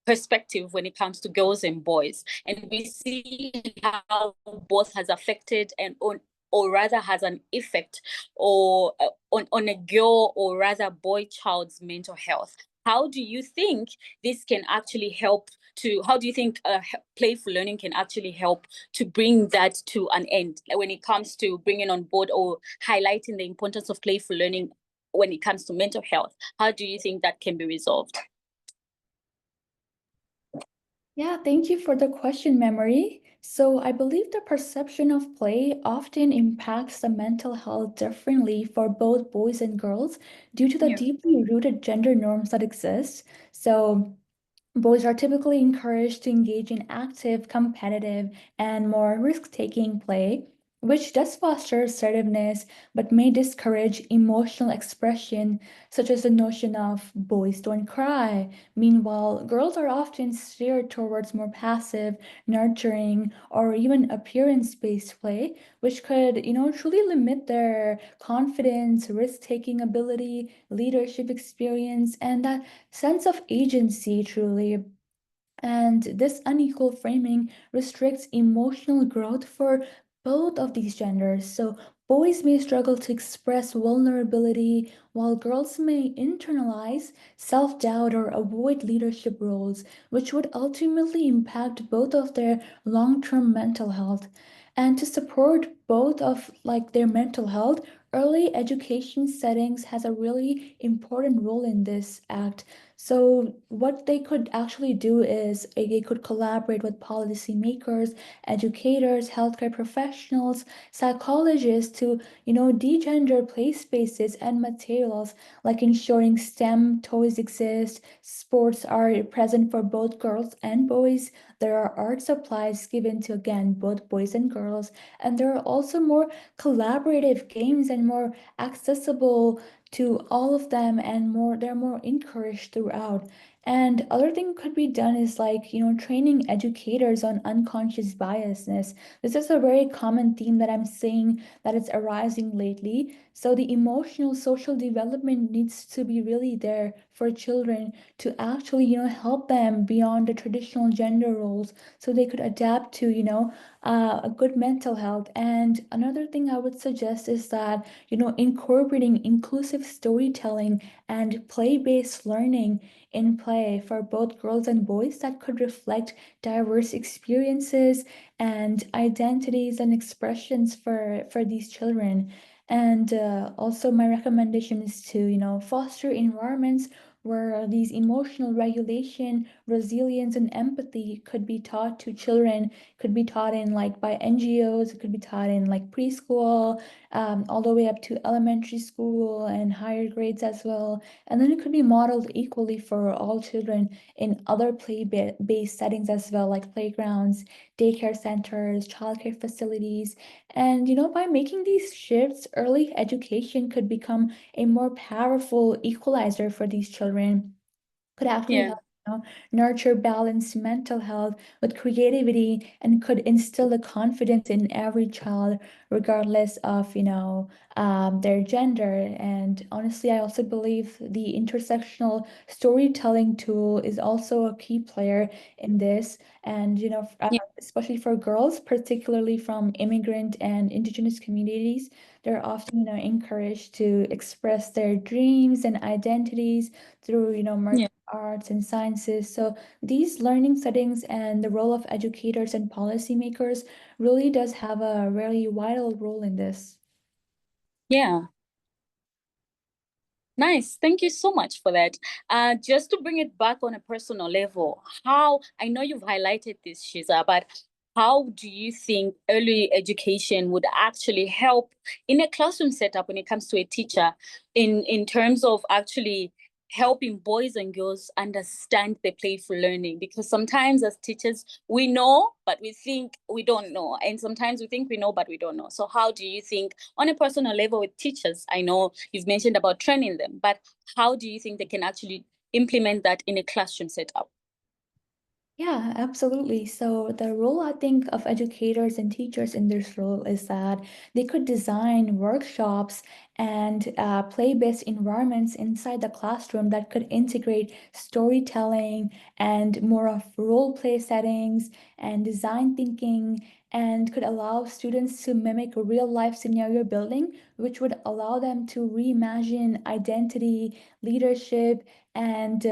perspective when it comes to girls and boys. And we see how both has affected and on, or rather has an effect or on a girl or rather boy child's mental health. How do you think this can actually help to, how do you think playful learning can actually help to bring that to an end, like when it comes to bringing on board or highlighting the importance of playful learning when it comes to mental health? How do you think that can be resolved? Yeah, thank you for the question, Memory. So I believe the perception of play often impacts the mental health differently for both boys and girls due to the Yeah. deeply rooted gender norms that exist. So boys are typically encouraged to engage in active, competitive, and more risk-taking play, which does foster assertiveness but may discourage emotional expression, such as the notion of boys don't cry. Meanwhile, girls are often steered towards more passive, nurturing, or even appearance-based play, which could, truly limit their confidence, risk-taking ability, leadership experience, and that sense of agency truly. And this unequal framing restricts emotional growth for both of these genders. So boys may struggle to express vulnerability, while girls may internalize self doubt or avoid leadership roles, which would ultimately impact both of their long term mental health. And to support both of their mental health, early education settings has a really important role in this act. So what they could actually do is they could collaborate with policymakers, educators, healthcare professionals, psychologists to, degender play spaces and materials, like ensuring STEM toys exist, sports are present for both girls and boys. There are art supplies given to, again, both boys and girls, and there are also more collaborative games and more accessible to all of them, and more they're more encouraged throughout. And other thing could be done is like, training educators on unconscious biasness. This is a very common theme that I'm seeing that it's arising lately. So the emotional social development needs to be really there for children to actually, help them beyond the traditional gender roles so they could adapt to, a good mental health. And another thing I would suggest is that, incorporating inclusive storytelling and play-based learning in play for both girls and boys that could reflect diverse experiences and identities and expressions for these children. And also my recommendation is to, foster environments where these emotional regulation, resilience, and empathy could be taught to children, could be taught in like by NGOs, it could be taught in like preschool, all the way up to elementary school and higher grades as well. And then it could be modeled equally for all children in other play-based settings as well, like playgrounds, daycare centers, childcare facilities. And, by making these shifts, early education could become a more powerful equalizer for these children, could actually Yeah. help, nurture balanced mental health with creativity and could instill the confidence in every child, regardless of, their gender. And honestly, I also believe the intersectional storytelling tool is also a key player in this. And, Yeah. especially for girls, particularly from immigrant and indigenous communities, they're often, encouraged to express their dreams and identities through, Yeah. arts and sciences. So these learning settings and the role of educators and policymakers really does have a really vital role in this. Yeah. Nice. Thank you so much for that. Just to bring it back on a personal level, how I know you've highlighted this, Shiza, but how do you think early education would actually help in a classroom setup when it comes to a teacher in terms of actually helping boys and girls understand the playful learning? Because sometimes as teachers, we know, but we think we don't know. And sometimes we think we know, but we don't know. So how do you think on a personal level with teachers? I know you've mentioned about training them, but how do you think they can actually implement that in a classroom setup? Yeah, absolutely. So the role I think of educators and teachers in this role is that they could design workshops and play-based environments inside the classroom that could integrate storytelling and more of role play settings and design thinking and could allow students to mimic real life scenario building, which would allow them to reimagine identity, leadership, and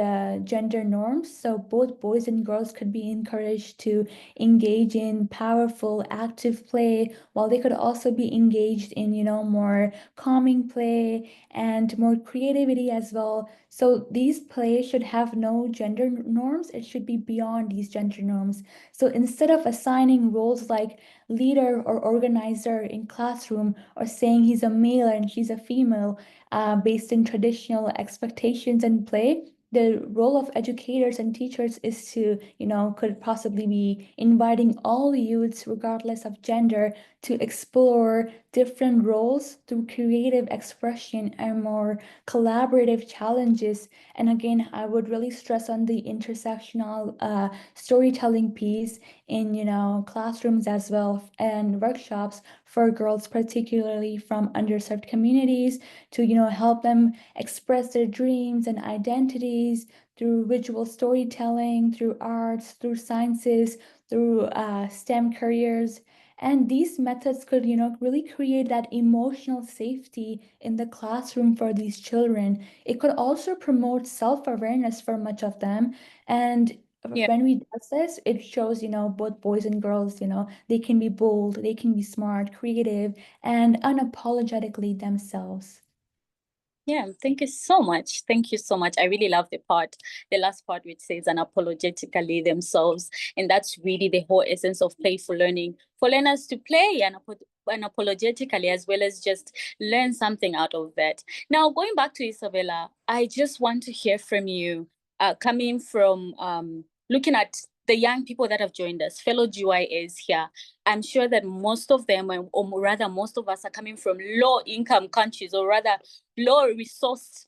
gender norms. So both boys and girls could be encouraged to engage in powerful, active play, while they could also be engaged in, more calming play and more creativity as well. So these plays should have no gender norms. It should be beyond these gender norms. So instead of assigning roles like leader or organizer in classroom or saying he's a male and she's a female, based in traditional expectations and play, the role of educators and teachers is to, could possibly be inviting all youths, regardless of gender, to explore different roles through creative expression and more collaborative challenges. And again, I would really stress on the intersectional storytelling piece in, classrooms as well and workshops for girls, particularly from underserved communities, to, help them express their dreams and identities through visual storytelling, through arts, through sciences, through STEM careers. And these methods could, really create that emotional safety in the classroom for these children. It could also promote self-awareness for much of them. And Yeah. when we does this, it shows, both boys and girls, they can be bold, they can be smart, creative, and unapologetically themselves. Yeah, thank you so much. Thank you so much. I really love the last part, which says unapologetically themselves. And that's really the whole essence of playful learning, for learners to play unapologetically, as well as just learn something out of that. Now, going back to Isabella, I just want to hear from you, coming from looking at the young people that have joined us, fellow GYAs here. I'm sure that most of them, or rather most of us, are coming from low income countries, or rather low resource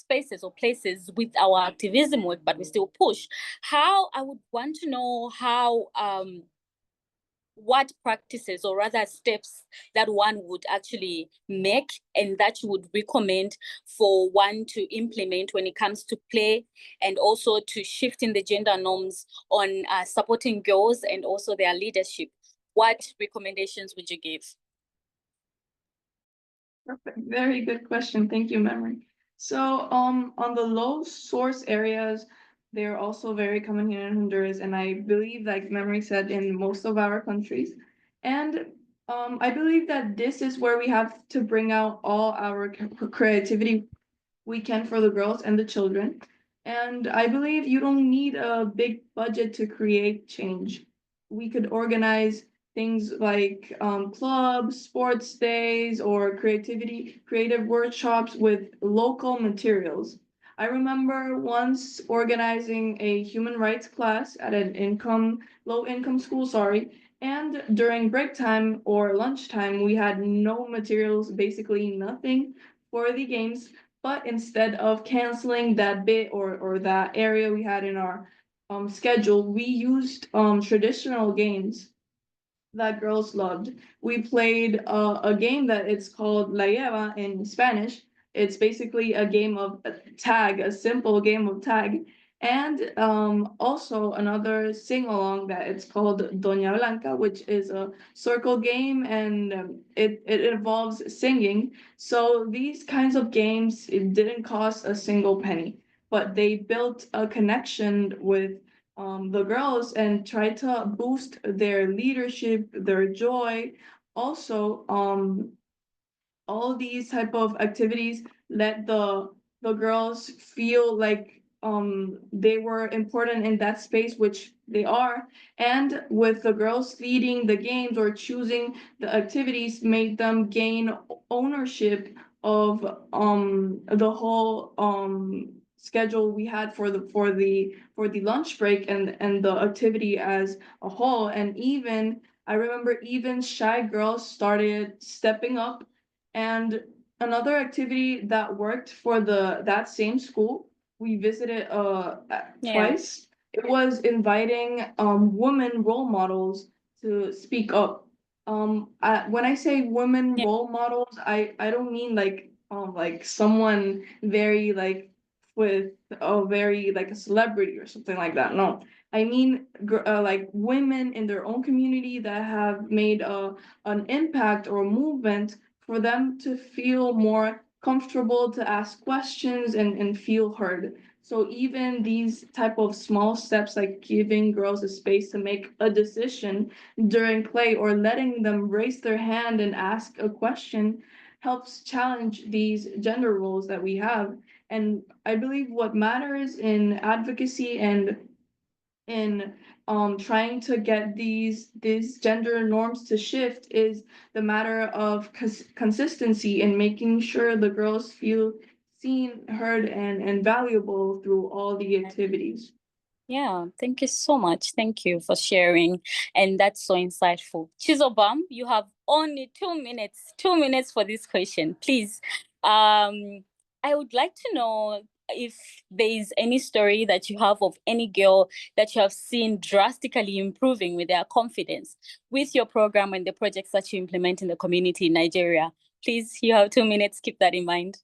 spaces or places with our activism work, but we still push. I would want to know how what practices or rather steps that one would actually make and that you would recommend for one to implement when it comes to play and also to shifting the gender norms on supporting girls and also their leadership. What recommendations would you give? Perfect. Very good question. Thank you, Memory. So, on the low source areas, they're also very common here in Honduras, and I believe, like Memory said, in most of our countries. And I believe that this is where we have to bring out all our creativity we can for the girls and the children. And I believe you don't need a big budget to create change. We could organize things like clubs, sports days, or creative workshops with local materials. I remember once organizing a human rights class at an low income school, sorry, and during break time or lunchtime, we had no materials, basically nothing for the games, but instead of canceling that bit or that area we had in our schedule, we used traditional games that girls loved. We played a game that it's called La Lleva in Spanish. It's basically a game of tag, a simple game of tag. And also another sing along that it's called Doña Blanca, which is a circle game and it involves singing. So these kinds of games, it didn't cost a single penny, but they built a connection with the girls and try to boost their leadership, their joy. Also, all these type of activities let the girls feel like they were important in that space, which they are. And with the girls leading the games or choosing the activities made them gain ownership of the whole schedule we had for the lunch break and the activity as a whole. And even I remember even shy girls started stepping up. And another activity that worked for that same school, we visited twice. It was inviting women role models to speak up. When I say women Yeah. role models, I don't mean like someone very like with a very like a celebrity or something like that. No, I mean like women in their own community that have made an impact or a movement for them to feel more comfortable to ask questions and feel heard. So even these type of small steps like giving girls a space to make a decision during play or letting them raise their hand and ask a question helps challenge these gender roles that we have. And I believe what matters in advocacy and in trying to get these gender norms to shift is the matter of consistency in making sure the girls feel seen, heard, and valuable through all the activities. Yeah, thank you so much. Thank you for sharing. And that's so insightful. Chizobam, you have only 2 minutes for this question. Please. I would like to know if there is any story that you have of any girl that you have seen drastically improving with their confidence with your program and the projects that you implement in the community in Nigeria. Please, you have 2 minutes. Keep that in mind.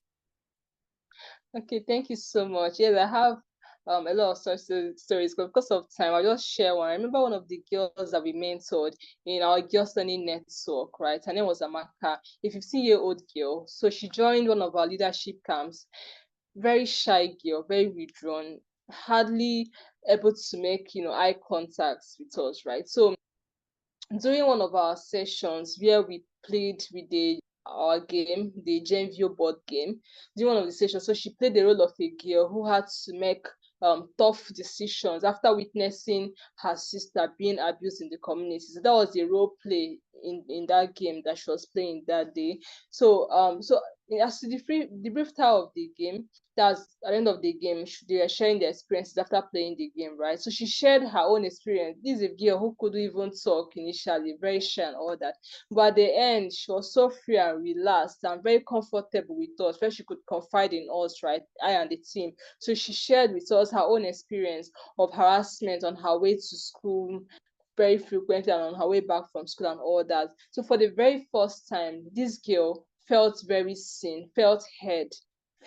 Okay, thank you so much. Yes, I have a lot of such stories, but because of time, I'll just share one. I remember one of the girls that we mentored in our girls learning network, right? Her name was Amaka, a 15-year-old girl. So she joined one of our leadership camps. Very shy girl, very withdrawn, hardly able to make eye contacts with us, right? So during one of our sessions where we played with our game, the Genvio board game, during one of the sessions, so she played the role of a girl who had to make tough decisions after witnessing her sister being abused in the community. So that was the role play in that game that she was playing that day. So as to the brief style of the game, that's at the end of the game, they were sharing their experiences after playing the game, right? So she shared her own experience. This is a girl who couldn't even talk initially, very shy and all that. But at the end, she was so free and relaxed and very comfortable with us, where she could confide in us, right? I and the team. So she shared with us her own experience of harassment on her way to school very frequently and on her way back from school and all that. So for the very first time, this girl felt very seen, felt heard,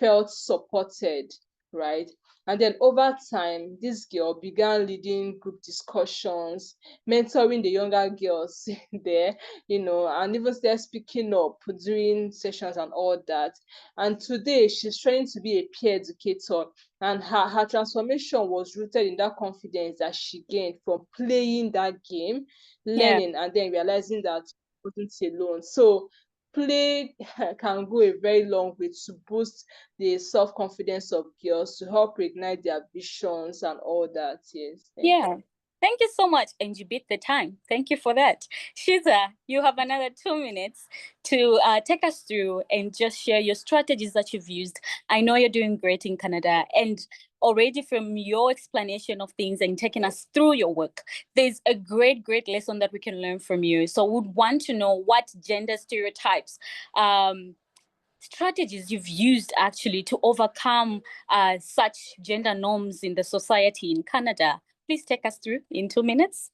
felt supported, right? And then over time, this girl began leading group discussions, mentoring the younger girls there, and even started speaking up during sessions and all that. And today, she's trying to be a peer educator, and her transformation was rooted in that confidence that she gained from playing that game, Yeah. learning, and then realizing that she wasn't alone. So play can go a very long way to boost the self-confidence of girls, to help reignite their visions and all that. Yes, thank you. Yeah. Thank you so much. And you beat the time. Thank you for that. Shiza, you have another 2 minutes to take us through and just share your strategies that you've used. I know you're doing great in Canada. And already from your explanation of things and taking us through your work, there's a great lesson that we can learn from you. So we'd want to know what gender stereotypes, strategies you've used actually to overcome such gender norms in the society in Canada. Please take us through in 2 minutes.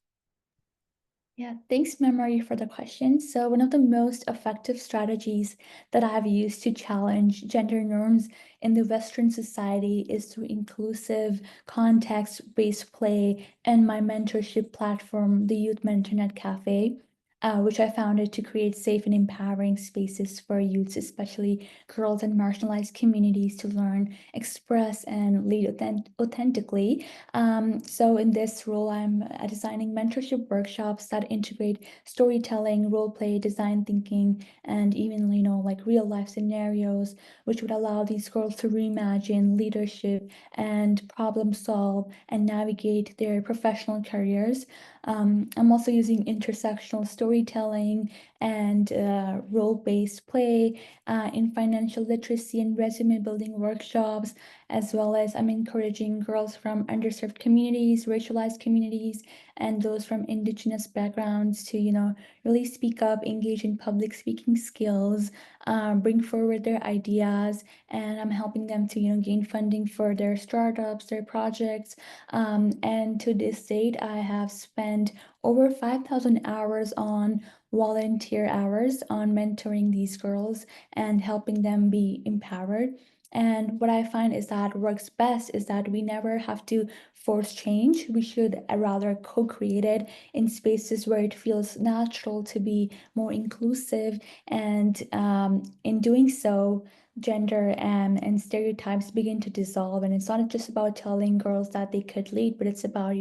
Yeah, thanks, Memory, for the question. So, one of the most effective strategies that I have used to challenge gender norms in the Western society is through inclusive, context-based play and my mentorship platform, the Youth Mentornet Cafe, which I founded to create safe and empowering spaces for youths, especially girls and marginalized communities, to learn, express, and lead authentically. So in this role, I'm designing mentorship workshops that integrate storytelling, role play, design thinking, and even, like real life scenarios, which would allow these girls to reimagine leadership and problem solve and navigate their professional careers. I'm also using intersectional storytelling and role-based play in financial literacy and resume building workshops, as well as I'm encouraging girls from underserved communities, racialized communities, and those from indigenous backgrounds to, really speak up, engage in public speaking skills, bring forward their ideas, and I'm helping them to, gain funding for their startups, their projects. And to this date, I have spent over 5,000 hours on volunteer hours on mentoring these girls and helping them be empowered. And what I find is that works best is that we never have to force change. We should rather co-create it in spaces where it feels natural to be more inclusive. And in doing so, gender and stereotypes begin to dissolve. And it's not just about telling girls that they could lead, but it's about,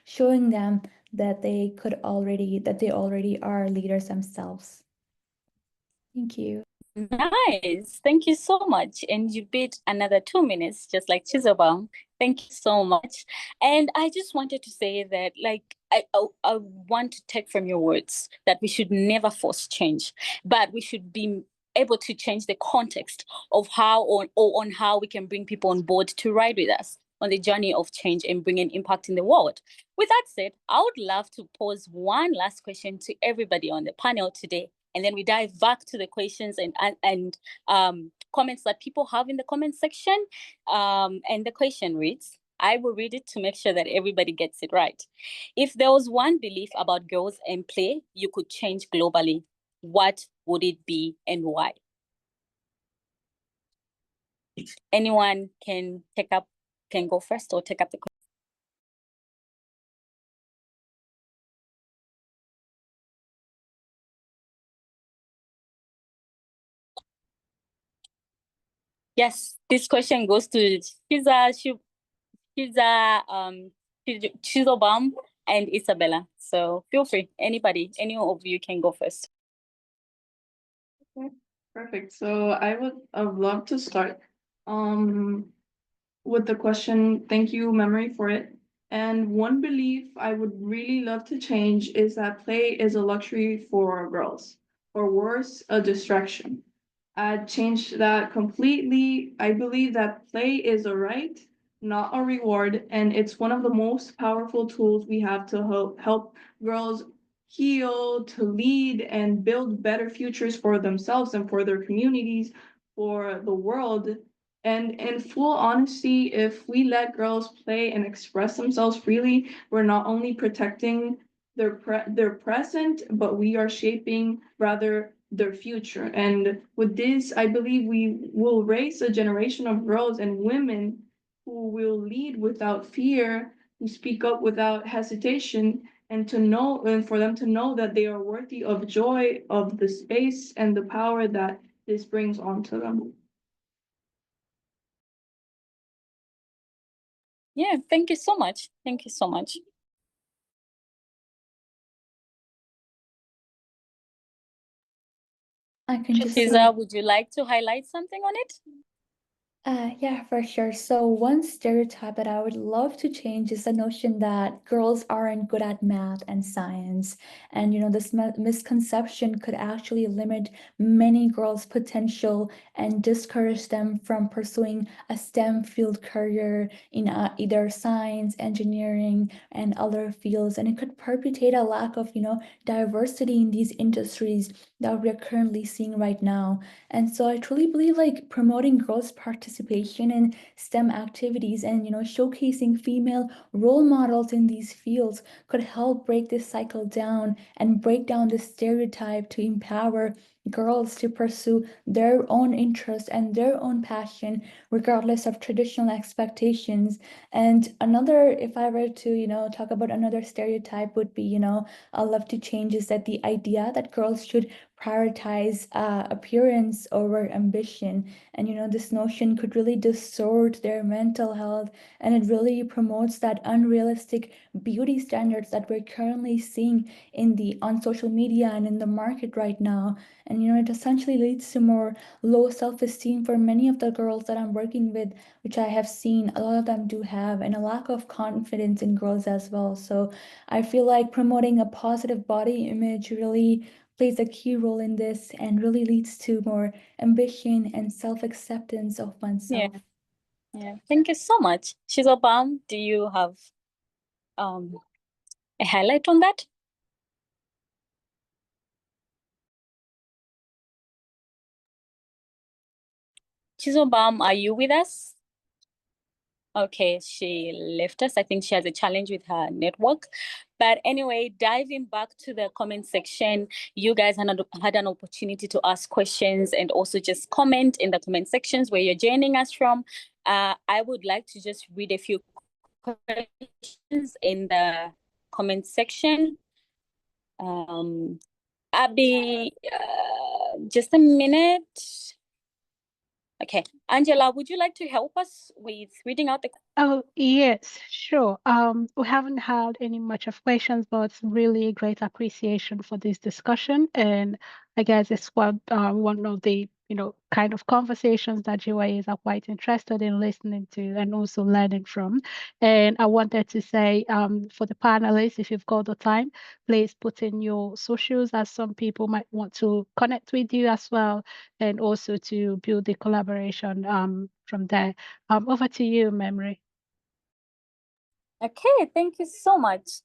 showing them that they already are leaders themselves. Thank you. Nice. Thank you so much. And you beat another 2 minutes, just like Chizoba. Thank you so much. And I just wanted to say that, like, I want to take from your words that we should never force change, but we should be able to change the context of how on how we can bring people on board to ride with us on the journey of change and bring an impact in the world. With that said, I would love to pose one last question to everybody on the panel today, and then we dive back to the questions and comments that people have in the comment section. And the question reads, I will read it to make sure that everybody gets it right. If there was one belief about girls and play you could change globally, what would it be and why? Anyone can go first or take up the question. Yes, this question goes to Chizobam and Isabella. So feel free, any of you can go first. Okay, perfect. So I would love to start with the question. Thank you, Memory, for it. And one belief I would really love to change is that play is a luxury for girls, or worse, a distraction. I'd change that completely. I believe that play is a right, not a reward, and it's one of the most powerful tools we have to help girls heal, to lead, and build better futures for themselves and for their communities, for the world. And in full honesty, if we let girls play and express themselves freely, we're not only protecting their present, but we are shaping rather their future. And with this, I believe we will raise a generation of girls and women who will lead without fear, who speak up without hesitation, and for them to know that they are worthy of joy, of the space and the power that this brings onto them. Yeah, thank you so much. Thank you so much. I can just say, Chiza, would you like to highlight something on it? Yeah, for sure. So one stereotype that I would love to change is the notion that girls aren't good at math and science. And, this misconception could actually limit many girls' potential and discourage them from pursuing a STEM field career in either science, engineering, and other fields. And it could perpetuate a lack of, diversity in these industries that we're currently seeing right now. And so I truly believe like promoting girls' participation in STEM activities and showcasing female role models in these fields could help break this cycle down and break down the stereotype to empower girls to pursue their own interest and their own passion regardless of traditional expectations. And another, if I were to talk about another stereotype, would be I'd love to change is that the idea that girls should prioritize appearance over ambition. And this notion could really distort their mental health, and it really promotes that unrealistic beauty standards that we're currently seeing on social media and in the market right now. And it essentially leads to more low self-esteem for many of the girls that I'm working with, which I have seen a lot of them do have, and a lack of confidence in girls as well. So I feel like promoting a positive body image really plays a key role in this and really leads to more ambition and self-acceptance of oneself. Yeah. Thank you so much. Shizobam, do you have a highlight on that? Shizobam, are you with us? Okay, she left us. I think she has a challenge with her network. But anyway, diving back to the comment section, you guys had an opportunity to ask questions and also just comment in the comment sections where you're joining us from. I would like to just read a few questions in the comment section. Abby, just a minute. Okay, Angela, would you like to help us with reading out the? Oh, yes, sure. We haven't had any much of questions, but really a great appreciation for this discussion. And I guess it's one of the, kind of conversations that GYAs are quite interested in listening to and also learning from. And I wanted to say, for the panelists, if you've got the time, please put in your socials, as some people might want to connect with you as well, and also to build the collaboration from there. Over to you, Memory. Okay, thank you so much.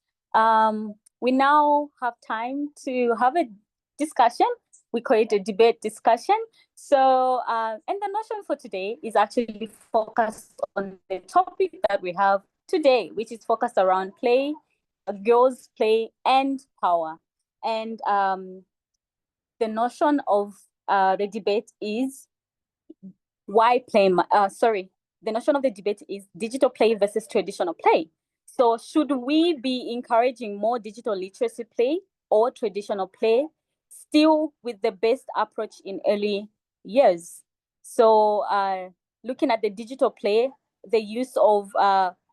We now have time to have a discussion. We call it a debate discussion. So, and the notion for today is actually focused on the topic that we have today, which is focused around play, girls' play, and power. And the notion of the debate is why play. The notion of the debate is digital play versus traditional play. So should we be encouraging more digital literacy play or traditional play, still with the best approach in early years? So looking at the digital play, the use of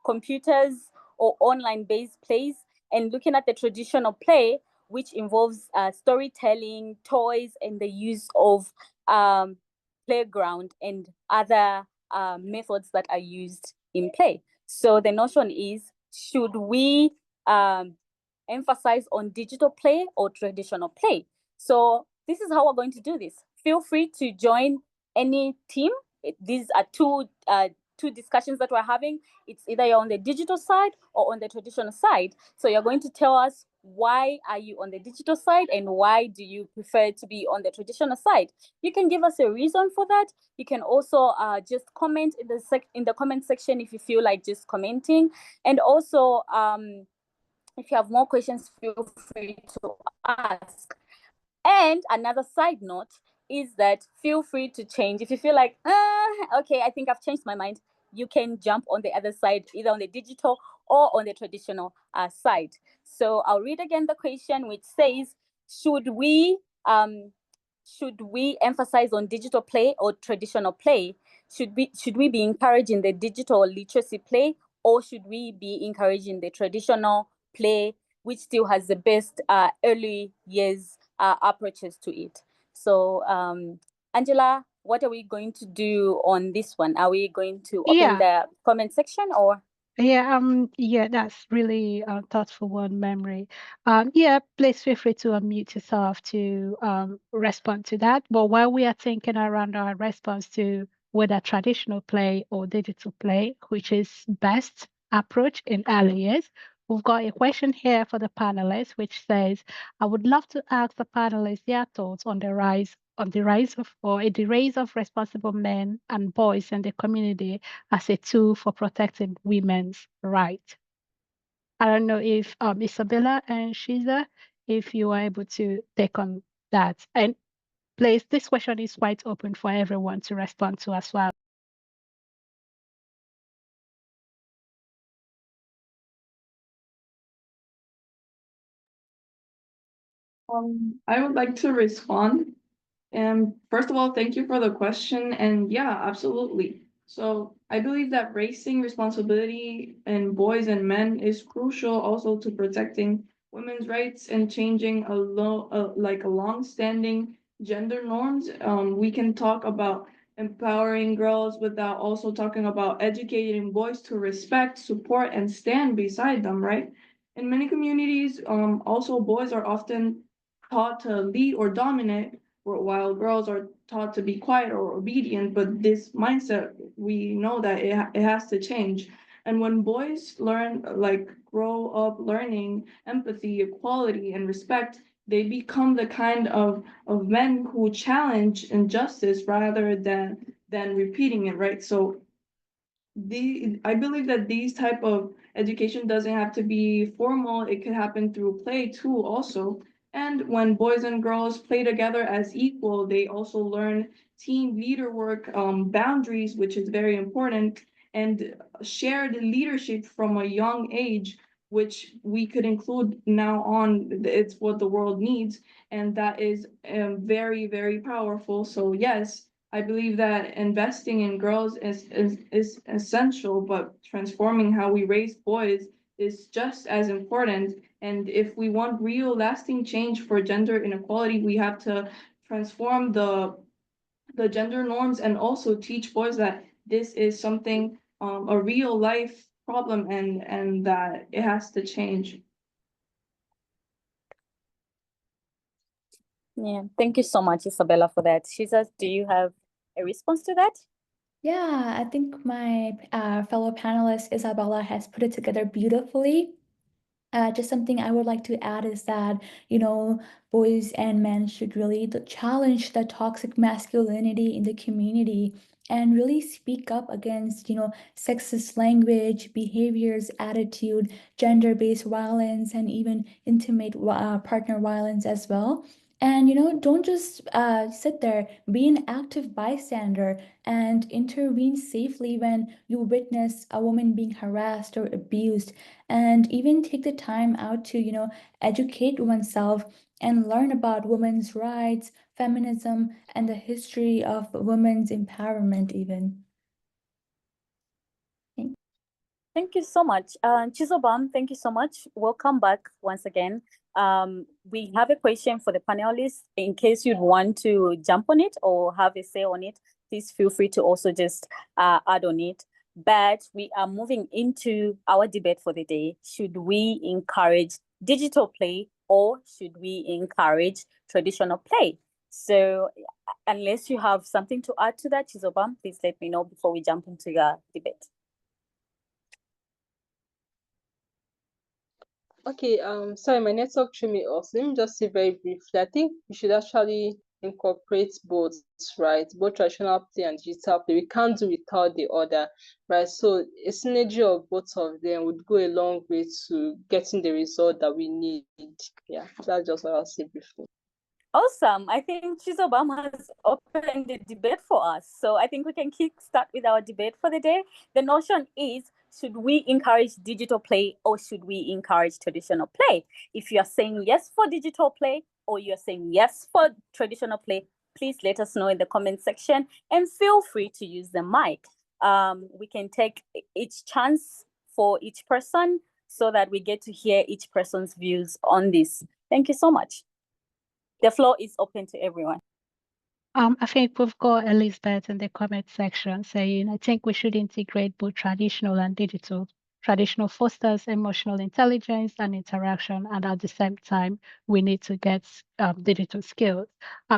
computers or online-based plays, and looking at the traditional play, which involves storytelling, toys, and the use of playground and other methods that are used in play. So the notion is, should we emphasize on digital play or traditional play? So this is how we're going to do this. feel free to join any team. These are two discussions that we're having. It's either you're on the digital side or on the traditional side. So you're going to tell us why are you on the digital side and why do you prefer to be on the traditional side. You can give us a reason for that. You can also just comment in the comment section if you feel like just commenting. And also, if you have more questions, feel free to ask. And another side note is that feel free to change. If you feel like, okay, I think I've changed my mind, you can jump on the other side, either on the digital or on the traditional side. So I'll read again the question, which says, should we emphasize on digital play or traditional play? Should we be encouraging the digital literacy play, or should we be encouraging the traditional play, which still has the best early years approaches to it? So, Angela, what are we going to do on this one? Are we going to open the comment section or? Yeah, that's really thoughtful one, Memory. Yeah, please feel free to unmute yourself to respond to that. But while we are thinking around our response to whether traditional play or digital play, which is best approach in early years, we've got a question here for the panelists, which says, I would love to ask the panelists their thoughts on the rise of responsible men and boys in the community as a tool for protecting women's rights. I don't know if Isabella and Shiza, if you are able to take on that. And please, this question is quite open for everyone to respond to as well. I would like to respond. First of all, thank you for the question. And yeah, absolutely. So I believe that raising responsibility in boys and men is crucial also to protecting women's rights and changing like a long-standing gender norms. We can talk about empowering girls without also talking about educating boys to respect, support, and stand beside them, right? In many communities, also boys are often taught to lead or dominate, while girls are taught to be quiet or obedient. But this mindset, we know that it has to change. And when boys grow up learning empathy, equality, and respect, they become the kind of men who challenge injustice rather than repeating it, right? So I believe that these type of education doesn't have to be formal. It could happen through play too also. And when boys and girls play together as equal, they also learn team leader work, boundaries, which is very important, and shared leadership from a young age, which we could include now on. It's what the world needs, and that is very, very powerful. So yes, I believe that investing in girls is essential, but transforming how we raise boys is just as important. And if we want real lasting change for gender inequality, we have to transform the gender norms and also teach boys that this is something, a real life problem, and that it has to change. Yeah, thank you so much, Isabella, for that. Shiza, do you have a response to that? Yeah, I think my fellow panelist Isabella has put it together beautifully. Just something I would like to add is that, boys and men should really challenge the toxic masculinity in the community and really speak up against, sexist language, behaviors, attitude, gender-based violence, and even intimate partner violence as well. And, don't just sit there, be an active bystander and intervene safely when you witness a woman being harassed or abused, and even take the time out to educate oneself and learn about women's rights, feminism, and the history of women's empowerment even. Thank you so much. Chisobam, thank you so much. Welcome back once again. We have a question for the panelists. In case you'd want to jump on it or have a say on it, please feel free to also just add on it. But we are moving into our debate for the day. Should we encourage digital play or should we encourage traditional play? So unless you have something to add to that, Chizoba, please let me know before we jump into your debate. Okay, sorry, my network threw me off. Let me just say very briefly. I think we should actually incorporate both, right? Both traditional play and digital play. We can't do without the other, right? So a synergy of both of them would go a long way to getting the result that we need. Yeah, that's just what I'll say briefly. Awesome. I think Chizobam has opened the debate for us. So I think we can start with our debate for the day. The notion is, should we encourage digital play or should we encourage traditional play? If you're saying yes for digital play or you're saying yes for traditional play, please let us know in the comment section and feel free to use the mic. We can take each chance for each person so that we get to hear each person's views on this. Thank you so much. The floor is open to everyone. I think we've got Elizabeth in the comment section saying, I think we should integrate both traditional and digital. Traditional fosters emotional intelligence and interaction, and at the same time, we need to get digital skills.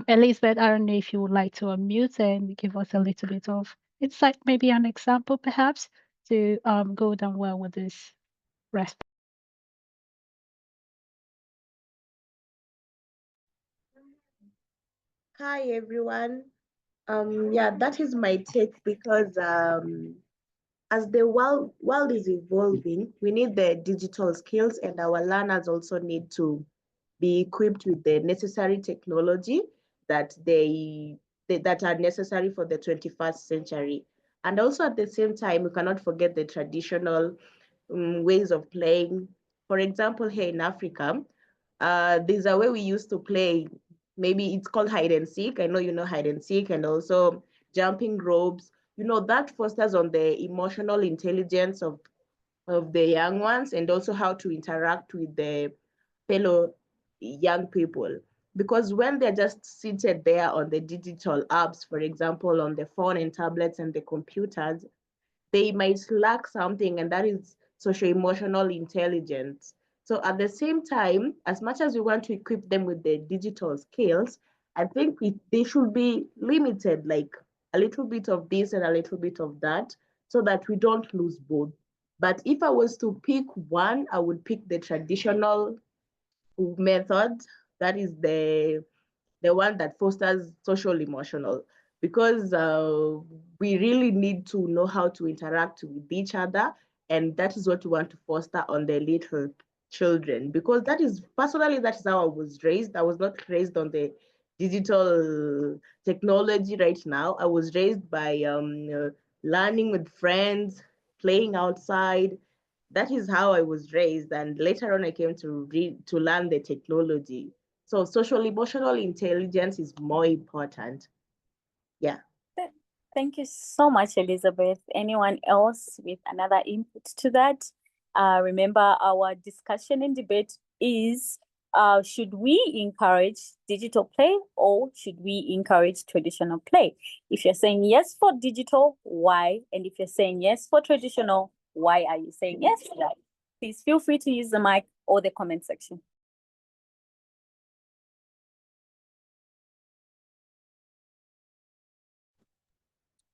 Elizabeth, I don't know if you would like to unmute and give us a little bit of insight, maybe an example perhaps, to go down well with this response. Hi everyone. Yeah, that is my take because as the world is evolving, we need the digital skills, and our learners also need to be equipped with the necessary technology that that are necessary for the 21st century. And also at the same time, we cannot forget the traditional ways of playing. For example, here in Africa, there's a way we used to play. Maybe it's called hide and seek. I know you know hide and seek, and also jumping ropes. You know, that fosters on the emotional intelligence of the young ones, and also how to interact with the fellow young people. Because when they're just seated there on the digital apps, for example, on the phone and tablets and the computers, they might lack something, and that is social emotional intelligence. So at the same time, as much as we want to equip them with the digital skills, I think they should be limited, like a little bit of this and a little bit of that, so that we don't lose both. But if I was to pick one, I would pick the traditional method. That is the one that fosters social emotional, because we really need to know how to interact with each other, and that is what we want to foster on the little children, because that is personally, that is how I was raised. I was not raised on the digital technology right now. I was raised by learning with friends, playing outside. That is how I was raised, and later on I came to learn the technology. So social emotional intelligence is more important. Yeah. Thank you so much, Elizabeth. Anyone else with another input to that? Remember, our discussion and debate is, should we encourage digital play or should we encourage traditional play? If you're saying yes for digital, why? And if you're saying yes for traditional, why are you saying yes to that? Please feel free to use the mic or the comment section.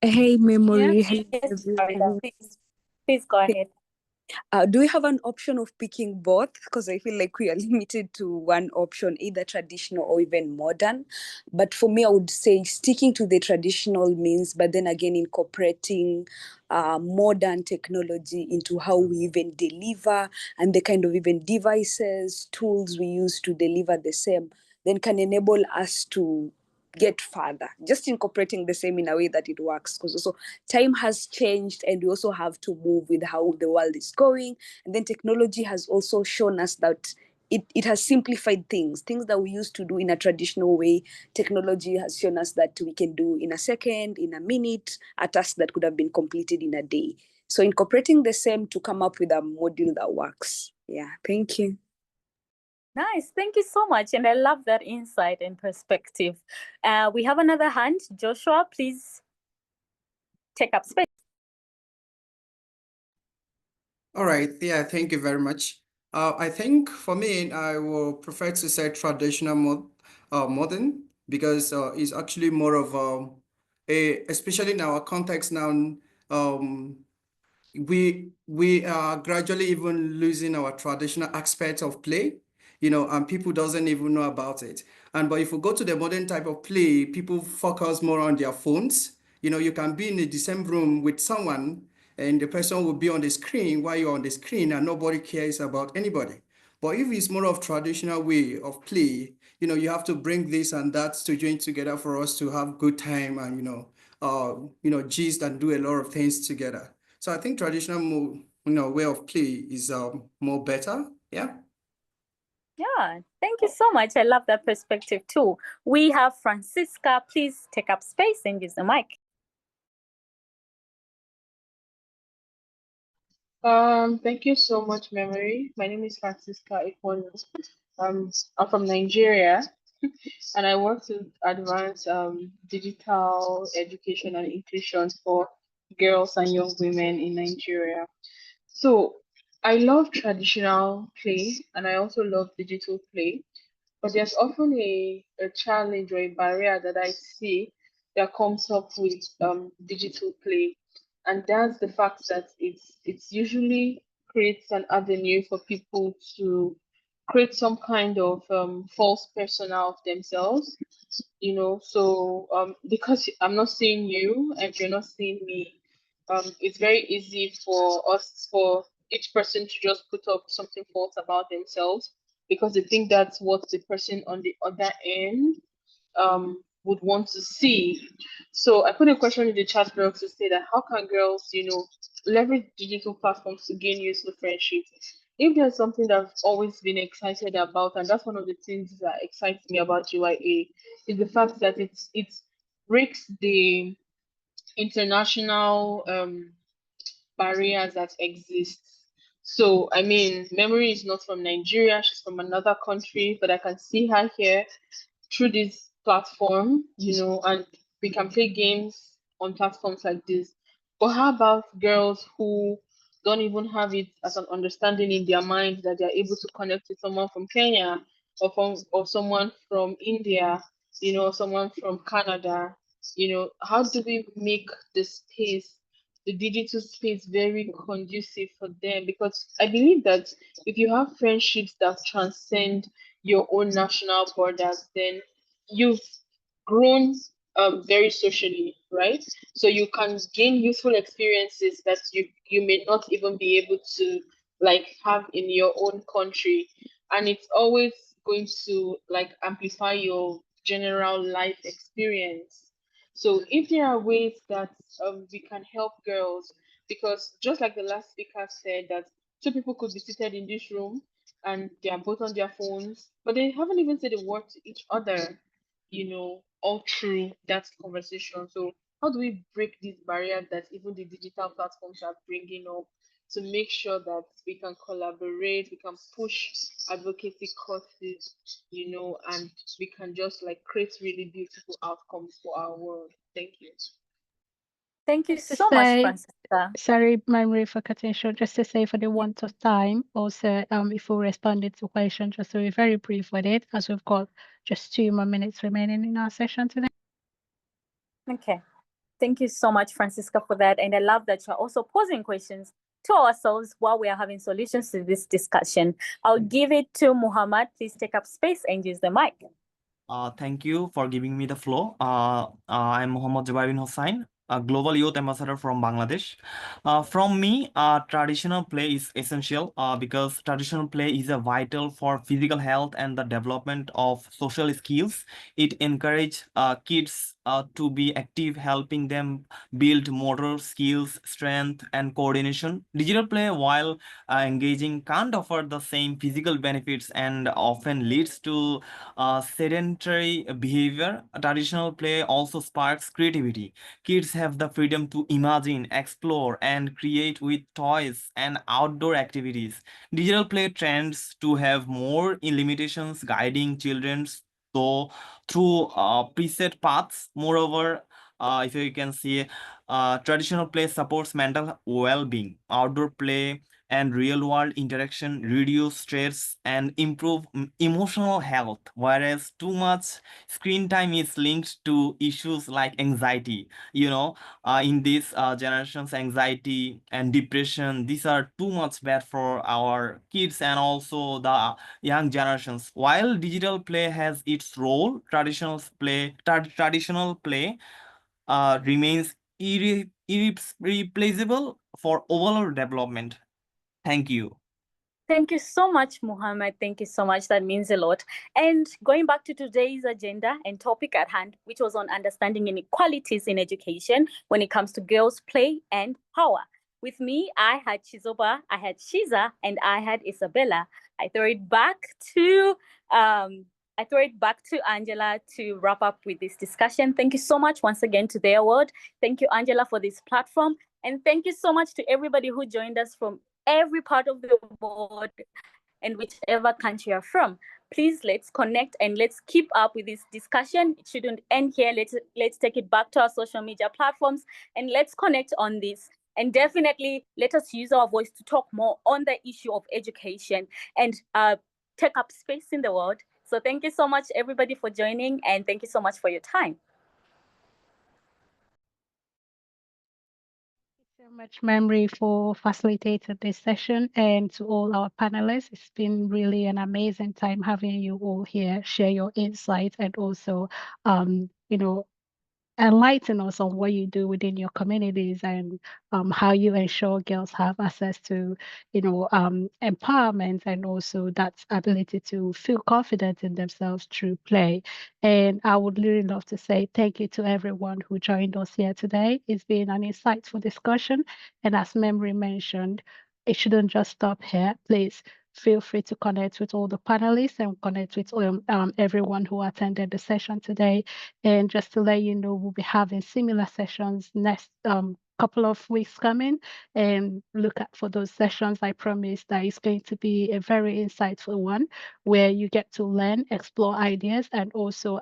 Hey, Memory. Yes, Hey, Farida, please go ahead. do we have an option of picking both? Because I feel like we are limited to one option, either traditional or even modern. But for me, I would say sticking to the traditional means, but then again, incorporating modern technology into how we even deliver, and the kind of even devices, tools we use to deliver the same, then can enable us to get further, just incorporating the same in a way that it works, because also time has changed and we also have to move with how the world is going. And then technology has also shown us that it has simplified things that we used to do in a traditional way. Technology has shown us that we can do in a second, in a minute, a task that could have been completed in a day. So incorporating the same to come up with a module that works. Yeah, thank you. Nice. Thank you so much. And I love that insight and perspective. We have another hand. Joshua, please take up space. All right. Yeah, thank you very much. I think for me, I will prefer to say traditional modern, because it's actually more of especially in our context now, um, we are gradually even losing our traditional aspect of play, and people doesn't even know about it. But if we go to the modern type of play, people focus more on their phones. You can be in the same room with someone, and the person will be on the screen while you're on the screen, and nobody cares about anybody. But if it's more of traditional way of play, you have to bring this and that to join together for us to have good time and gist and do a lot of things together. So I think traditional way of play is more better. Yeah. Yeah, thank you so much. I love that perspective too. We have Francisca. Please take up space and use the mic. Thank you so much, Memory. My name is Francisca Ikonu. I'm from Nigeria, and I work to advance digital education and inclusion for girls and young women in Nigeria. So I love traditional play, and I also love digital play. But there's often a challenge or a barrier that I see that comes up with digital play, and that's the fact that it's usually creates an avenue for people to create some kind of false persona of themselves, so because I'm not seeing you and you're not seeing me, it's very easy for each person to just put up something false about themselves because they think that's what the person on the other end would want to see. So I put a question in the chat box to say that how can girls, leverage digital platforms to gain useful friendships? If there's something that I've always been excited about, and that's one of the things that excites me about GYA, is the fact that it breaks the international barriers that exist. So, I mean, Memory is not from Nigeria, she's from another country, but I can see her here through this platform, and we can play games on platforms like this. But how about girls who don't even have it as an understanding in their mind that they're able to connect with someone from Kenya or someone from India, or someone from Canada? How do we make the space, the digital space, very conducive for them? Because I believe that if you have friendships that transcend your own national borders, then you've grown very socially, right? So you can gain useful experiences that you may not even be able to like have in your own country, and it's always going to like amplify your general life experience. So if there are ways that we can help girls, because just like the last speaker said, that two people could be seated in this room and they are both on their phones, but they haven't even said a word to each other, all through that conversation. So, how do we break this barrier that even the digital platforms are bringing up to make sure that we can collaborate, we can push advocacy causes, and we can just like create really beautiful outcomes for our world? Thank you. Thank you Just to so much, say, Francisca. sorry, Memory, for cutting short, just to say for the want of time, also, if we responded to questions, just to be very brief with it, as we've got just 2 more minutes remaining in our session today. Okay. Thank you so much, Francisca, for that. And I love that you're also posing questions to ourselves while we are having solutions to this discussion. I'll give it to Muhammad. Please take up space and use the mic. Thank you for giving me the floor. I'm Muhammad Jubair bin Hossain, a global youth ambassador from Bangladesh. From me, traditional play is essential because traditional play is a vital for physical health and the development of social skills. It encourages kids to be active, helping them build motor skills, strength, and coordination. Digital play, while engaging, can't offer the same physical benefits and often leads to sedentary behavior. Traditional play also sparks creativity. Kids have the freedom to imagine, explore, and create with toys and outdoor activities. Digital play tends to have more limitations, guiding children so through preset paths. Moreover, if you can see, traditional play supports mental well-being. Outdoor play and real world interaction reduce stress and improve emotional health, whereas too much screen time is linked to issues like anxiety. In this generation's anxiety and depression, these are too much bad for our kids and also the young generations. While digital play has its role, traditional play remains irreplaceable for overall development. Thank you. Thank you so much, Muhammad. Thank you so much. That means a lot. And going back to today's agenda and topic at hand, which was on understanding inequalities in education when it comes to girls' play and power. With me, I had Chizoba, I had Shiza, and I had Isabella. I throw it back to Angela to wrap up with this discussion. Thank you so much once again to the award. Thank you, Angela, for this platform. And thank you so much to everybody who joined us from every part of the world and whichever country you're from. Please, let's connect and let's keep up with this discussion. It shouldn't end here. Let's take it back to our social media platforms and let's connect on this. And definitely let us use our voice to talk more on the issue of education and take up space in the world. So thank you so much, everybody, for joining, and thank you so much for your time. So much, Memory, for facilitating this session, and to all our panelists. It's been really an amazing time having you all here, share your insights, and also, enlighten us on what you do within your communities and how you ensure girls have access to, empowerment and also that ability to feel confident in themselves through play. And I would really love to say thank you to everyone who joined us here today. It's been an insightful discussion. And as Memory mentioned, it shouldn't just stop here. Please feel free to connect with all the panelists and connect with everyone who attended the session today. And just to let you know, we'll be having similar sessions next couple of weeks coming, and look out for those sessions. I promise that it's going to be a very insightful one where you get to learn, explore ideas, and also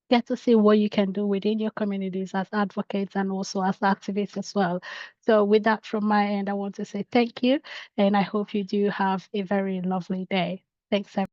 get to see what you can do within your communities as advocates and also as activists as well. So with that from my end, I want to say thank you, and I hope you do have a very lovely day. Thanks, everyone.